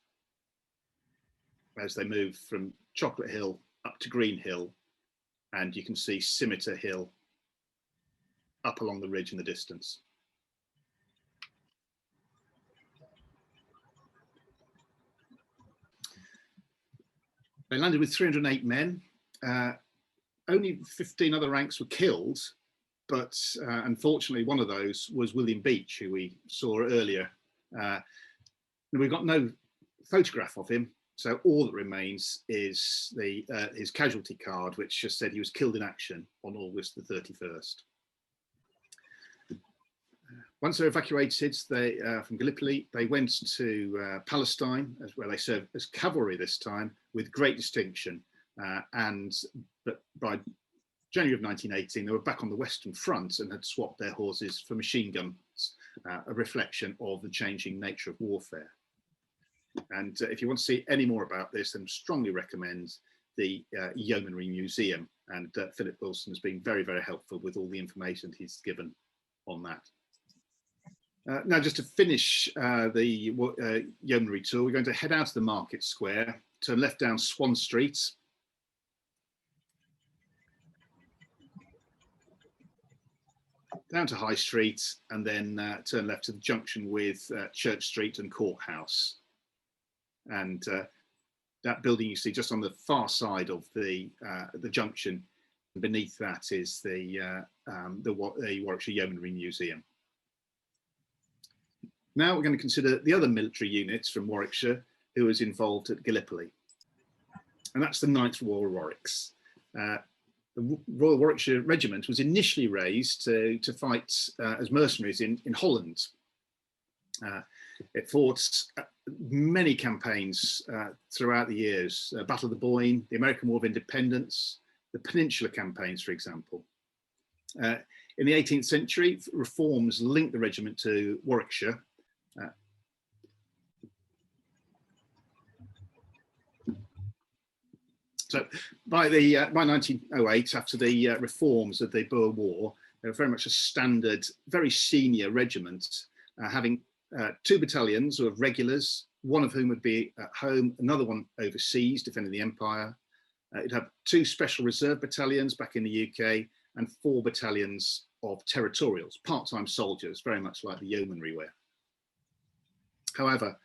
as they moved from Chocolate Hill up to Green Hill, and you can see Scimitar Hill up along the ridge in the distance. They landed with 308 men. Only 15 other ranks were killed, but unfortunately one of those was William Beach, who we saw earlier. We've got no photograph of him, so all that remains is his casualty card, which just said he was killed in action on August the 31st. Once they're evacuated from Gallipoli, they went to Palestine, where they served as cavalry this time with great distinction. But by January of 1918, they were back on the Western Front and had swapped their horses for machine guns, a reflection of the changing nature of warfare. And if you want to see any more about this, then strongly recommend the Yeomanry Museum. And Philip Wilson has been very, very helpful with all the information he's given on that. Now, just to finish the Yeomanry tour, we're going to head out of the Market Square, turn left down Swan Street, down to High Street, and then turn left to the junction with Church Street and Courthouse. And that building you see just on the far side of the junction, beneath that is the Warwickshire Yeomanry Museum. Now we're going to consider the other military units from Warwickshire who was involved at Gallipoli, and that's the 9th Royal Warwicks. The Royal Warwickshire Regiment was initially raised to fight as mercenaries in Holland. It fought many campaigns throughout the years, Battle of the Boyne, the American War of Independence, the Peninsular campaigns, for example. In the 18th century, reforms linked the regiment to Warwickshire. So by 1908, after the reforms of the Boer War, they were very much a standard, very senior regiment, having 2 battalions of regulars, one of whom would be at home, another one overseas defending the Empire. It'd have 2 special reserve battalions back in the UK and 4 battalions of territorials, part-time soldiers, very much like the yeomanry were. However,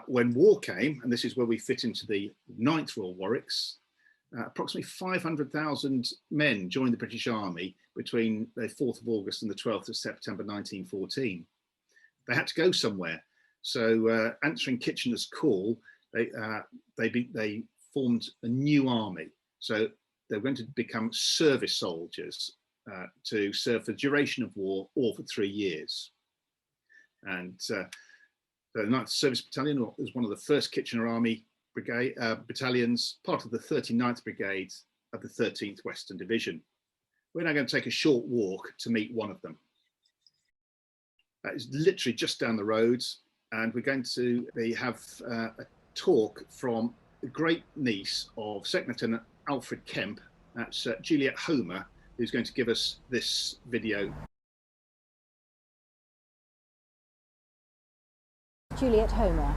when war came, and this is where we fit into the 9th Royal Warwicks, approximately 500,000 men joined the British Army between the 4th of August and the 12th of September 1914. They had to go somewhere. So answering Kitchener's call, they formed a new army. So they're going to become service soldiers to serve for the duration of war or for 3 years. And the 9th Service Battalion was one of the first Kitchener Army brigade, battalions, part of the 39th Brigade of the 13th Western Division. We're now going to take a short walk to meet one of them. It's literally just down the road, and we're going to have a talk from the great niece of Second Lieutenant Alfred Kemp. That's Juliet Homer, who's going to give us this video. Juliet Homer.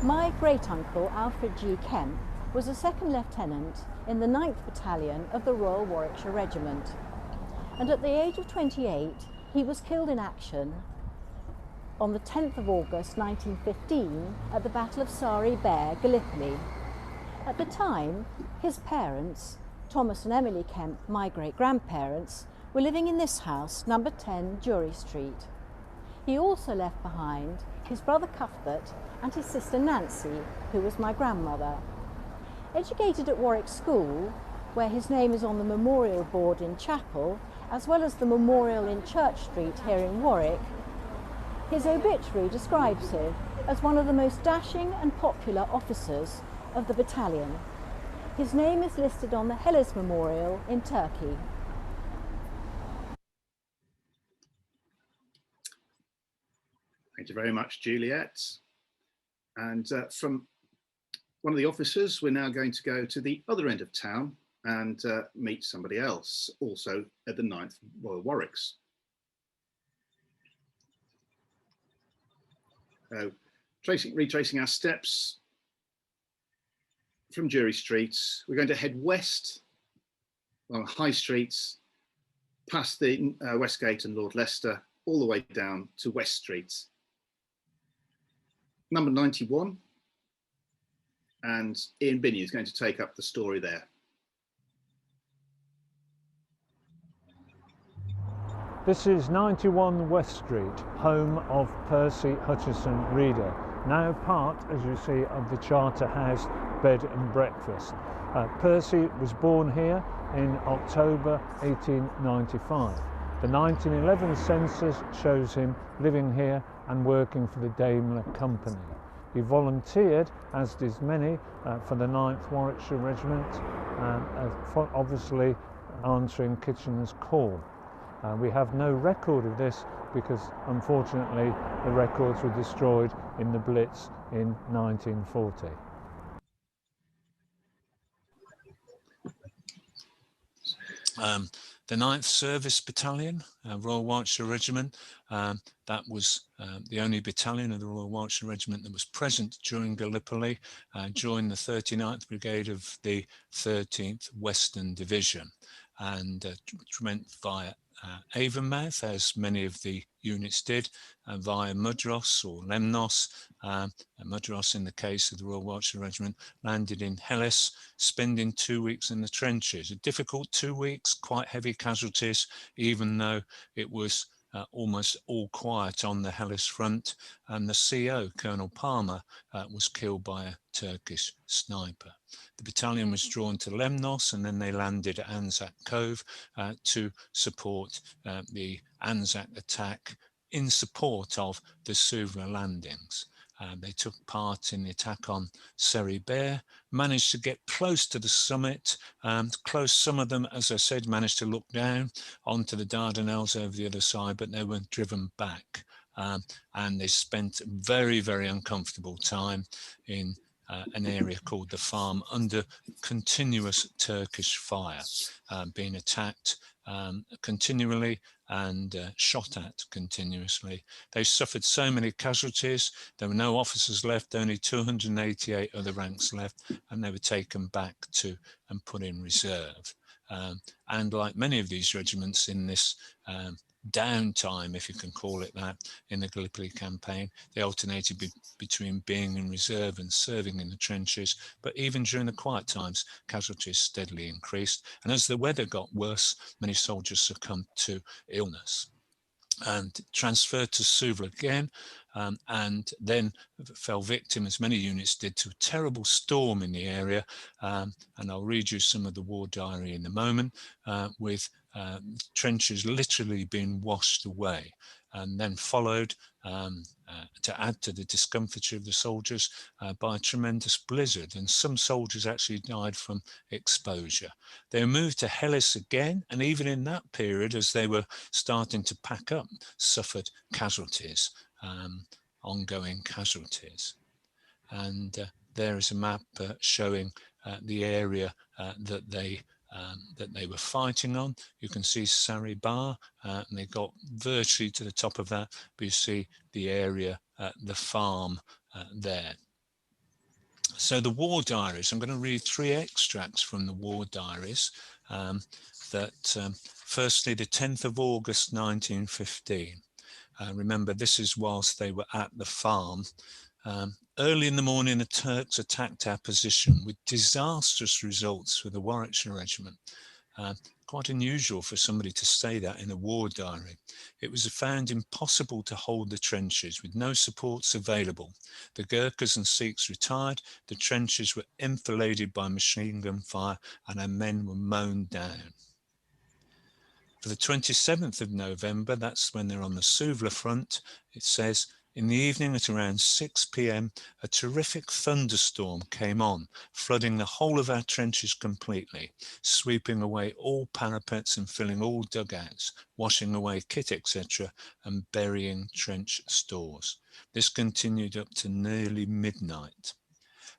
My great-uncle Alfred G. Kemp was a second lieutenant in the 9th Battalion of the Royal Warwickshire Regiment, and at the age of 28 he was killed in action on the 10th of August 1915 at the Battle of Sari Bair, Gallipoli. At the time, his parents, Thomas and Emily Kemp, my great-grandparents, were living in this house, number 10 Jury Street. He also left behind his brother Cuthbert and his sister Nancy, who was my grandmother. Educated at Warwick School, where his name is on the memorial board in chapel, as well as the memorial in Church Street here in Warwick, his obituary describes him as one of the most dashing and popular officers of the battalion. His name is listed on the Helles Memorial in Turkey. Thank you very much, Juliet. And from one of the officers, we're now going to go to the other end of town and meet somebody else, also at the 9th Royal Warwicks. Retracing our steps from Jury Street, we're going to head west along High Streets, past the Westgate and Lord Leicester, all the way down to West Street. Number 91, and Ian Binney is going to take up the story there. This is 91 West Street, home of Percy Hutchison Reader, now part, as you see, of the Charterhouse Bed and Breakfast. Percy was born here in October 1895. The 1911 census shows him living here and working for the Daimler Company. He volunteered, as did many, for the 9th Warwickshire Regiment, obviously answering Kitchener's call. We have no record of this because, unfortunately, the records were destroyed in the Blitz in 1940. The 9th Service Battalion, Royal Warwickshire Regiment, that was the only battalion of the Royal Warwickshire Regiment that was present during Gallipoli, joined the 39th Brigade of the 13th Western Division, and went via Avonmouth, as many of the units did, via Mudros or Lemnos. Mudros, in the case of the Royal Warwickshire Regiment, landed in Helles, spending 2 weeks in the trenches. A difficult 2 weeks, quite heavy casualties, even though it was almost all quiet on the Helles front, and the CO, Colonel Palmer, was killed by a Turkish sniper. The battalion was drawn to Lemnos, and then they landed at Anzac Cove to support the Anzac attack in support of the Suvla landings. They took part in the attack on Sari Bair, managed to get close to the summit, some of them, as I said, managed to look down onto the Dardanelles over the other side, but they were driven back. And they spent a very, very uncomfortable time in an area called the Farm under continuous Turkish fire, being attacked continually and shot at continuously. They suffered so many casualties. There were no officers left, only 288 other ranks left, and they were taken back to and put in reserve. And like many of these regiments in this downtime, if you can call it that, in the Gallipoli campaign, they alternated between being in reserve and serving in the trenches. But even during the quiet times, casualties steadily increased. And as the weather got worse, many soldiers succumbed to illness and transferred to Suvla again, and then fell victim, as many units did, to a terrible storm in the area. And I'll read you some of the war diary in a moment, with trenches literally being washed away, and then followed, to add to the discomfiture of the soldiers, by a tremendous blizzard, and some soldiers actually died from exposure. They were moved to Helles again, and even in that period, as they were starting to pack up, suffered casualties, ongoing casualties. And there is a map showing the area that they that they were fighting on. You can see Sari Bar, and they got virtually to the top of that, but you see the area, the farm there. So the war diaries, I'm going to read 3 extracts from the war diaries. Firstly, the 10th of August 1915. Remember, this is whilst they were at the farm. Early in the morning, the Turks attacked our position with disastrous results for the Warwickshire Regiment. Quite unusual for somebody to say that in a war diary. It was found impossible to hold the trenches with no supports available. The Gurkhas and Sikhs retired, the trenches were enfiladed by machine gun fire, and our men were mown down. For the 27th of November, that's when they're on the Suvla front, it says, in the evening at around 6 p.m, a terrific thunderstorm came on, flooding the whole of our trenches completely, sweeping away all parapets and filling all dugouts, washing away kit, etc., and burying trench stores. This continued up to nearly midnight.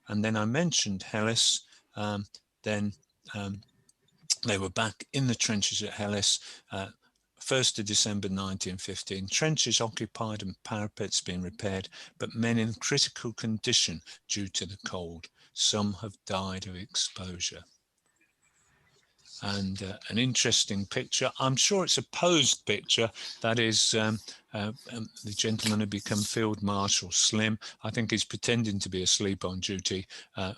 And then I mentioned Helles, they were back in the trenches at Helles, 1st of December 1915, trenches occupied and parapets being repaired, but men in critical condition due to the cold. Some have died of exposure. And an interesting picture, I'm sure it's a posed picture, that is the gentleman who become Field Marshal Slim. I think he's pretending to be asleep on duty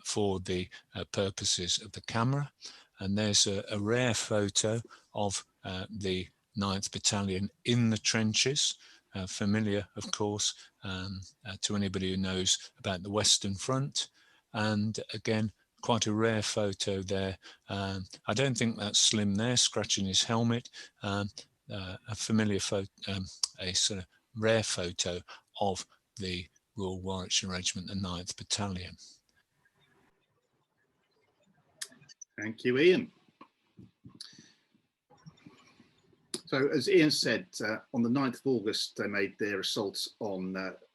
for the purposes of the camera. And there's a rare photo of the 9th Battalion in the trenches, familiar, of course, to anybody who knows about the Western Front. And again, quite a rare photo there. I don't think that's Slim there, scratching his helmet. A familiar photo, a sort of rare photo of the Royal Warwickshire Regiment, the 9th Battalion. Thank you, Ian. So as Ian said, on the 9th of August, they made their assaults on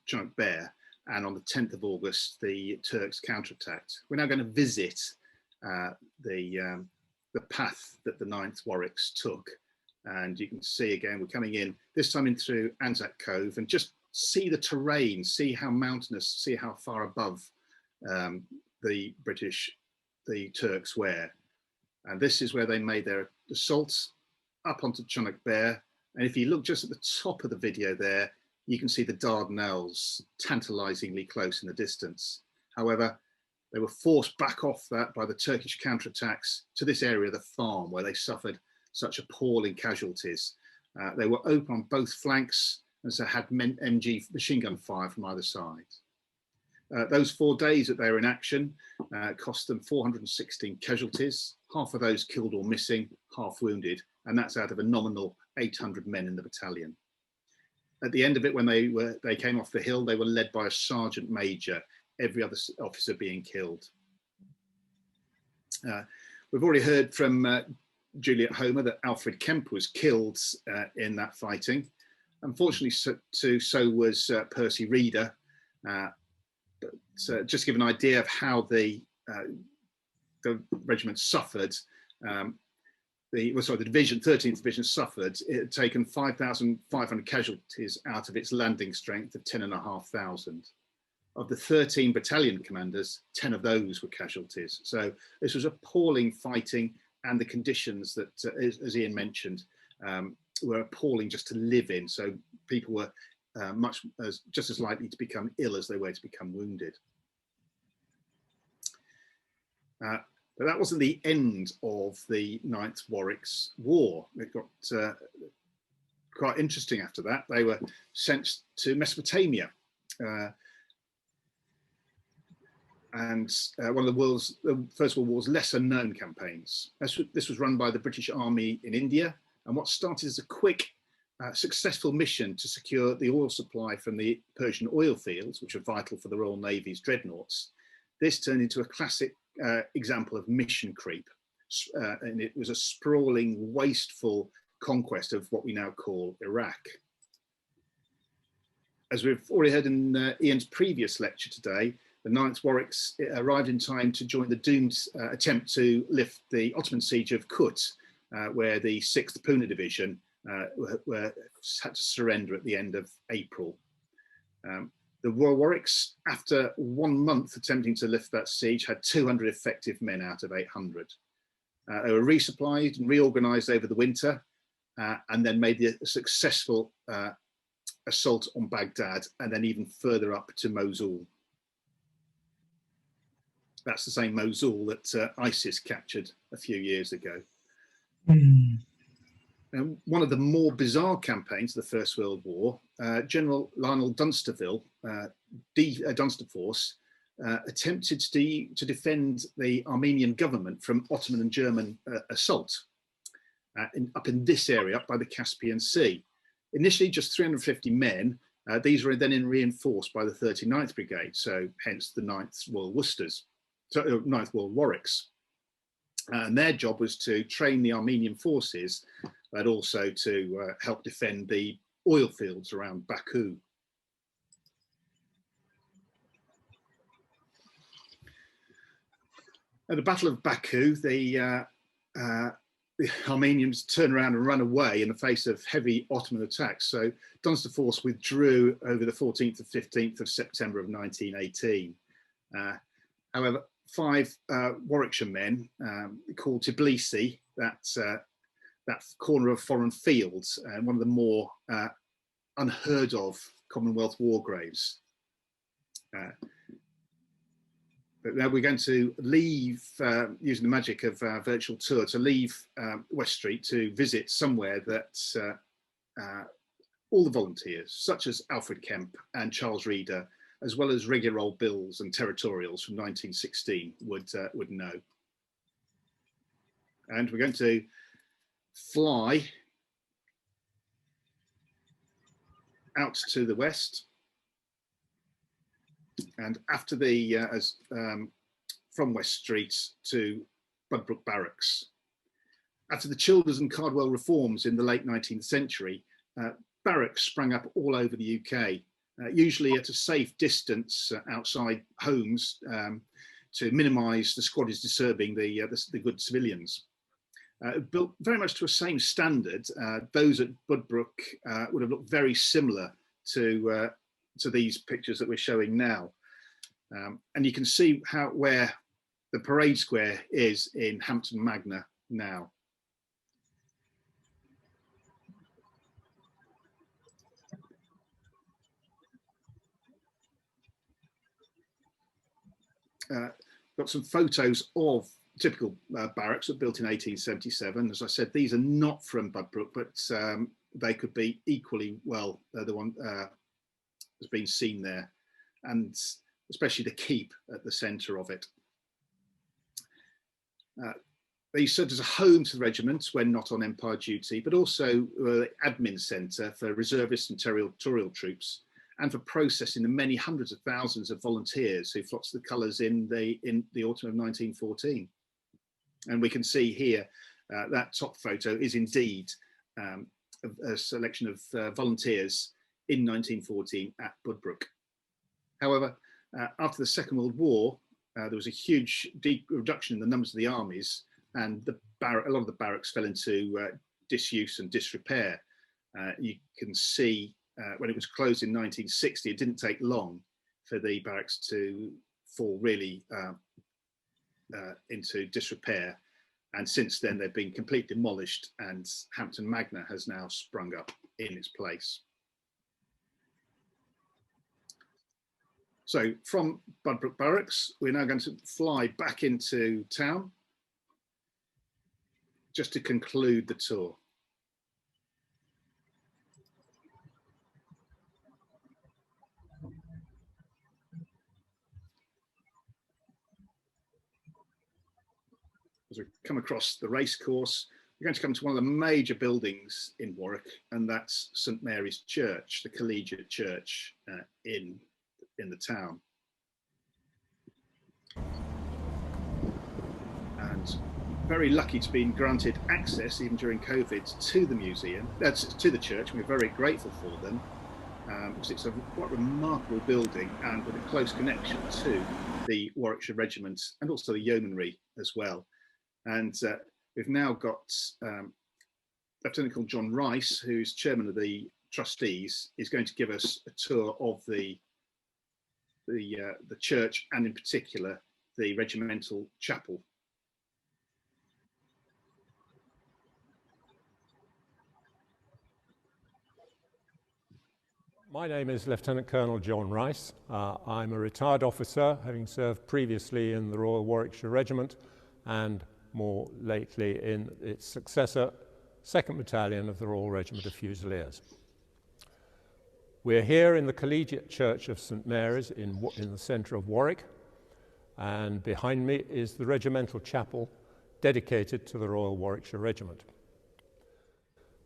Chunuk Bair, and on the 10th of August, the Turks counterattacked. We're now going to visit the path that the 9th Warwicks took. And you can see again, we're coming in, this time in through Anzac Cove, and just see the terrain, see how mountainous, see how far above the Turks were. And this is where they made their assaults up onto Chunuk Bair. And if you look just at the top of the video there, you can see the Dardanelles tantalizingly close in the distance. However, they were forced back off that by the Turkish counterattacks to this area of the farm where they suffered such appalling casualties. They were open on both flanks and so had MG machine gun fire from either side. Those 4 days that they were in action cost them 416 casualties, half of those killed or missing, half wounded, and that's out of a nominal 800 men in the battalion. At the end of it, when they came off the hill, they were led by a sergeant major, every other officer being killed. We've already heard from Juliet Homer that Alfred Kemp was killed in that fighting. Unfortunately, so was Percy Reader. But just to give an idea of how the regiment suffered, the 13th Division suffered. It had taken 5,500 casualties out of its landing strength of 10,500. Of the 13 battalion commanders, 10 of those were casualties. So this was appalling fighting, and the conditions that, as Ian mentioned, were appalling just to live in. So people were just as likely to become ill as they were to become wounded. But that wasn't the end of the 9th Warwick's war. It got quite interesting after that. They were sent to Mesopotamia. And one of the First World War's lesser known campaigns. This was run by the British Army in India, and what started as a quick, successful mission to secure the oil supply from the Persian oil fields, which are vital for the Royal Navy's dreadnoughts. This turned into a classic example of mission creep, and it was a sprawling, wasteful conquest of what we now call Iraq. As we've already heard in Ian's previous lecture today, The 9th Warwicks arrived in time to join the doomed attempt to lift the Ottoman siege of Kut, where the 6th Puna Division had to surrender at the end of April. The Royal Warwicks, after 1 month attempting to lift that siege, had 200 effective men out of 800. They were resupplied and reorganised over the winter, and then made the successful assault on Baghdad, and then even further up to Mosul. That's the same Mosul that ISIS captured a few years ago. And one of the more bizarre campaigns of the First World War, General Lionel Dunsterville, Dunster Force, attempted to defend the Armenian government from Ottoman and German assault up in this area, up by the Caspian Sea. Initially just 350 men, these were then reinforced by the 39th Brigade, so hence the 9th Royal Worcesters, so 9th Royal Warwicks. And their job was to train the Armenian forces, but also to help defend the oil fields around Baku. At the Battle of Baku, the Armenians turned around and ran away in the face of heavy Ottoman attacks. So Dunster Force withdrew over the 14th and 15th of September of 1918. However, 5 Warwickshire men called Tbilisi, that corner of foreign fields, and one of the more unheard of Commonwealth war graves. But now we're going to leave, using the magic of our virtual tour, to leave West Street to visit somewhere that all the volunteers, such as Alfred Kemp and Charles Reader, as well as regular old Bills and Territorials from 1916 would know. And we're going to fly out to the west, and after the from West Street to Budbrook Barracks. After the Childers and Cardwell reforms in the late 19th century, barracks sprang up all over the UK, usually at a safe distance outside homes to minimise the squatters disturbing the good civilians. Built very much to a same standard, those at Budbrook would have looked very similar to these pictures that we're showing now. And you can see where the parade square is in Hampton Magna now. Got some photos of typical barracks that were built in 1877. As I said, these are not from Budbrook, but they could be equally well the one has been seen there, and especially the keep at the centre of it. They served as a home to the regiments when not on Empire duty, but also the admin centre for reservists and territorial troops, and for processing the many hundreds of thousands of volunteers who flocked to the colours in the autumn of 1914. And we can see here that top photo is indeed a selection of volunteers in 1914 at Budbrook. However, after the Second World War, there was a huge reduction in the numbers of the armies, and a lot of the barracks fell into disuse and disrepair. You can see when it was closed in 1960, it didn't take long for the barracks to fall really into disrepair. And since then, they've been completely demolished, and Hampton Magna has now sprung up in its place. So from Budbrook Barracks, we're now going to fly back into town just to conclude the tour. As we come across the racecourse, we're going to come to one of the major buildings in Warwick, and that's St Mary's Church, the collegiate church in the town. And very lucky to be granted access, even during COVID, to the museum, to the church. We're very grateful for them. because it's a quite remarkable building and with a close connection to the Warwickshire Regiment and also the Yeomanry as well. And we've now got Lieutenant Colonel John Rice, who's chairman of the trustees, is going to give us a tour of the church and in particular the regimental chapel. My name is Lieutenant Colonel John Rice. I'm a retired officer, having served previously in the Royal Warwickshire Regiment and more lately in its successor, 2nd Battalion of the Royal Regiment of Fusiliers. We're here in the Collegiate Church of St Mary's in the centre of Warwick, and behind me is the regimental chapel dedicated to the Royal Warwickshire Regiment.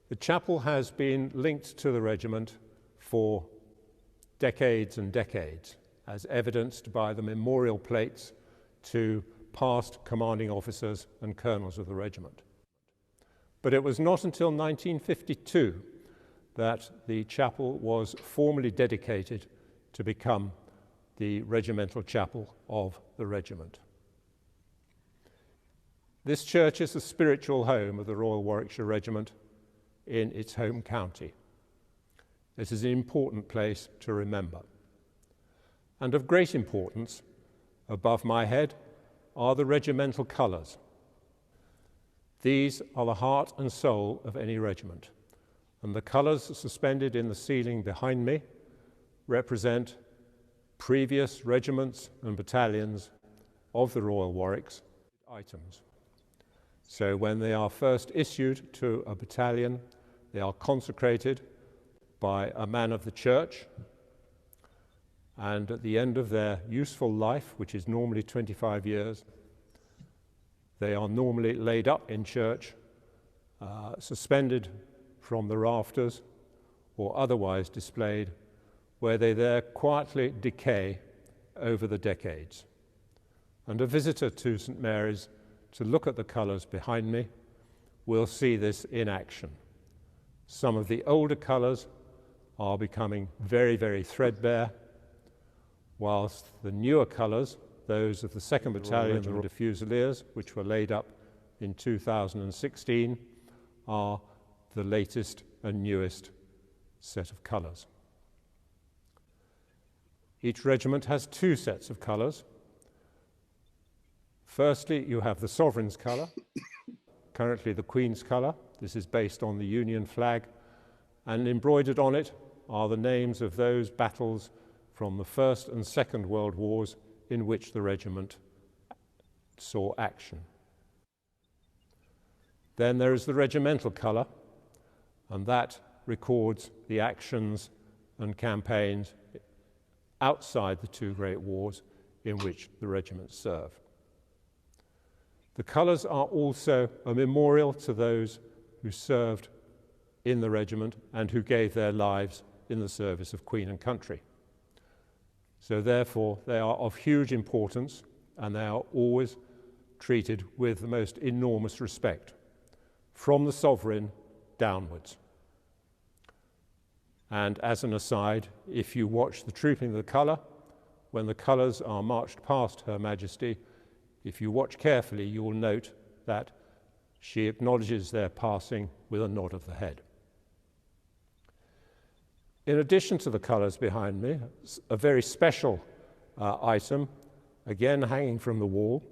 The chapel has been linked to the regiment for decades and decades, as evidenced by the memorial plates to past commanding officers and colonels of the regiment. But it was not until 1952 that the chapel was formally dedicated to become the regimental chapel of the regiment. This church is the spiritual home of the Royal Warwickshire Regiment in its home county. This is an important place to remember. And of great importance, above my head, are the regimental colours. These are the heart and soul of any regiment, and the colours suspended in the ceiling behind me represent previous regiments and battalions of the Royal Warwicks items. So when they are first issued to a battalion, they are consecrated by a man of the church, and at the end of their useful life, which is normally 25 years, they are normally laid up in church, suspended from the rafters, or otherwise displayed, where they there quietly decay over the decades. And a visitor to St Mary's to look at the colours behind me will see this in action. Some of the older colours are becoming very, very threadbare, whilst the newer colours, those of the 2nd Battalion of the Fusiliers, which were laid up in 2016, are the latest and newest set of colours. Each regiment has two sets of colours. Firstly, you have the Sovereign's colour, currently the Queen's colour. This is based on the Union flag, and embroidered on it are the names of those battles from the First and Second World Wars in which the regiment saw action. Then there is the regimental colour, and that records the actions and campaigns outside the two great wars in which the regiment served. The colours are also a memorial to those who served in the regiment and who gave their lives in the service of Queen and country. So therefore, they are of huge importance, and they are always treated with the most enormous respect, from the sovereign downwards. And as an aside, if you watch the trooping of the colour, when the colours are marched past Her Majesty, if you watch carefully, you will note that she acknowledges their passing with a nod of the head. In addition to the colours behind me, a very special item, again hanging from the wall,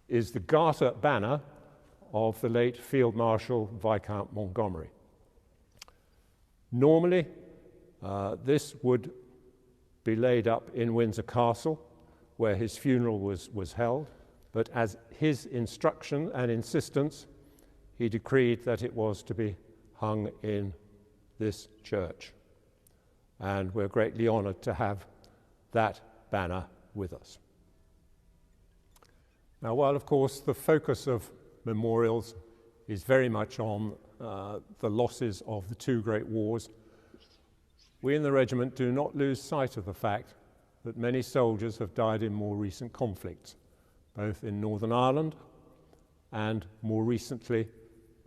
is the Garter banner of the late Field Marshal Viscount Montgomery. Normally, this would be laid up in Windsor Castle, where his funeral was held, but as his instruction and insistence, he decreed that it was to be hung in this church. And we're greatly honoured to have that banner with us. Now, while of course the focus of memorials is very much on the losses of the two great wars, we in the regiment do not lose sight of the fact that many soldiers have died in more recent conflicts, both in Northern Ireland and more recently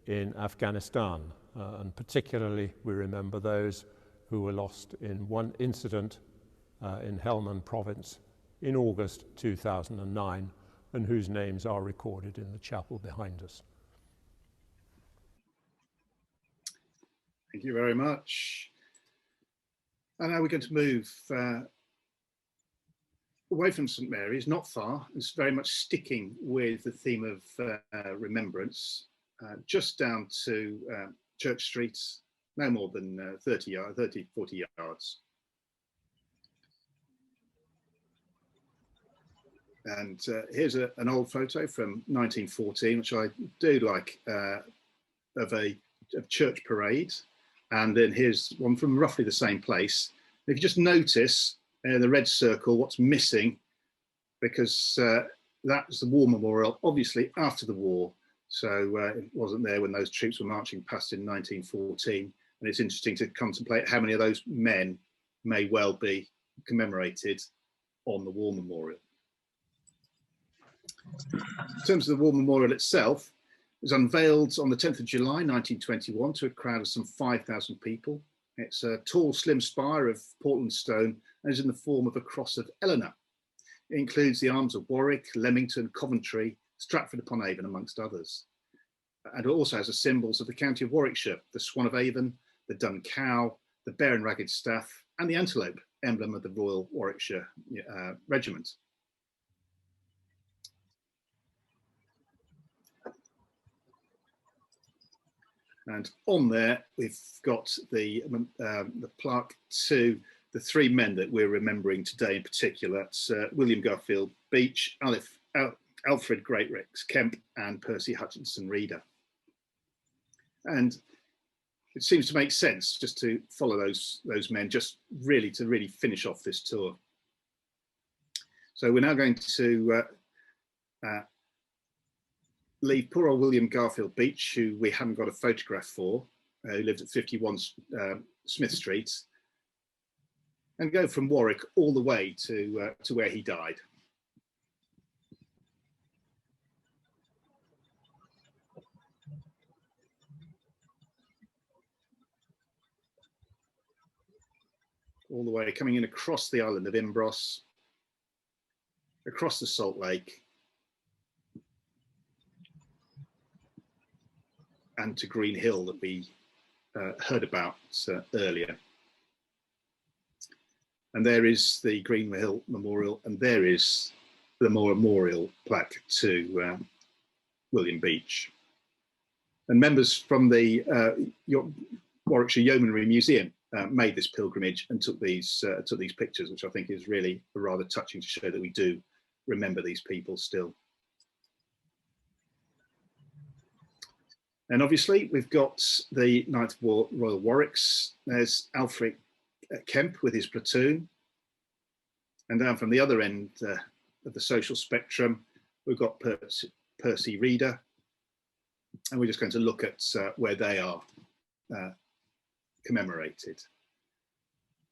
in Afghanistan. And particularly we remember those who who were lost in one incident in Helmand province in August 2009, and whose names are recorded in the chapel behind us. Thank you very much. And now we're going to move away from St Mary's, not far. It's very much sticking with the theme of remembrance, just down to Church Street, no more than 40 yards. And here's an old photo from 1914, which I do like, of a church parade. And then here's one from roughly the same place. If you just notice the red circle, what's missing, because that's the War Memorial, obviously after the war. So it wasn't there when those troops were marching past in 1914. And it's interesting to contemplate how many of those men may well be commemorated on the War Memorial. In terms of the War Memorial itself, it was unveiled on the 10th of July 1921 to a crowd of some 5,000 people. It's a tall, slim spire of Portland stone and is in the form of a cross of Eleanor. It includes the arms of Warwick, Leamington, Coventry, Stratford-upon-Avon, amongst others. And it also has the symbols of the county of Warwickshire, the Swan of Avon, the Dun Cow, the Bear and Ragged Staff, and the Antelope, emblem of the Royal Warwickshire Regiment. And on there, we've got the plaque to the three men that we're remembering today in particular. That's William Garfield Beach, Alfred Greatrix Kemp, and Percy Hutchinson Reader. And it seems to make sense just to follow those men, just really to finish off this tour. So we're now going to leave poor old William Garfield Beach, who we haven't got a photograph for, who lived at 51 Smith Street, and go from Warwick all the way to where he died. All the way coming in across the island of Imbros, across the Salt Lake, and to Green Hill that we heard about earlier. And there is the Green Hill Memorial, and there is the memorial plaque to William Beach. And members from the Warwickshire Yeomanry Museum made this pilgrimage and took these pictures, which I think is really rather touching to show that we do remember these people still. And obviously we've got the Knight of Royal Warwicks. There's Alfred Kemp with his platoon. And down from the other end of the social spectrum, we've got Percy Reader. And we're just going to look at where they are commemorated.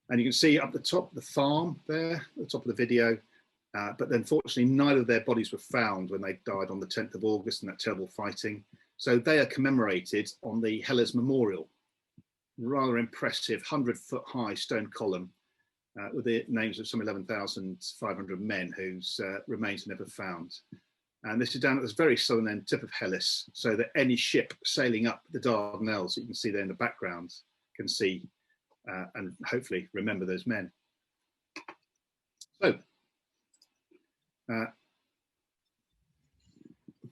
And you can see up the top, the farm there, at the top of the video. But unfortunately, neither of their bodies were found when they died on the 10th of August in that terrible fighting. So they are commemorated on the Hellers Memorial. Rather impressive 100-foot high stone column with the names of some 11,500 men whose remains are never found. And this is down at this very southern end tip of Hellas, so that any ship sailing up the Dardanelles that you can see there in the background can see and hopefully remember those men. So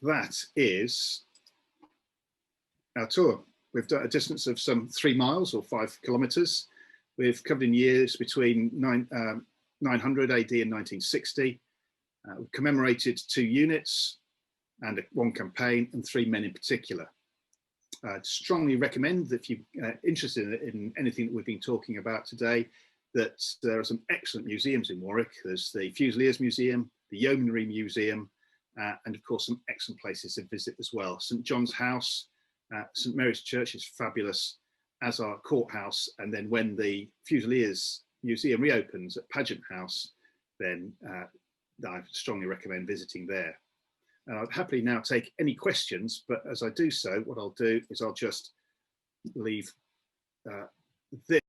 that is our tour. We've done a distance of some 3 miles or 5 kilometers. We've covered in years between 900 AD and 1960. We've commemorated 2 units and 1 campaign and 3 men in particular. Strongly recommend that if you're interested in anything that we've been talking about today, that there are some excellent museums in Warwick. There's the Fusiliers Museum, the Yeomanry Museum, and of course some excellent places to visit as well. St John's House, St Mary's Church is fabulous, as our courthouse. And then when the Fusiliers Museum reopens at Pageant House, then I strongly recommend visiting there. And I'd happily now take any questions, but as I do so, what I'll do is I'll just leave this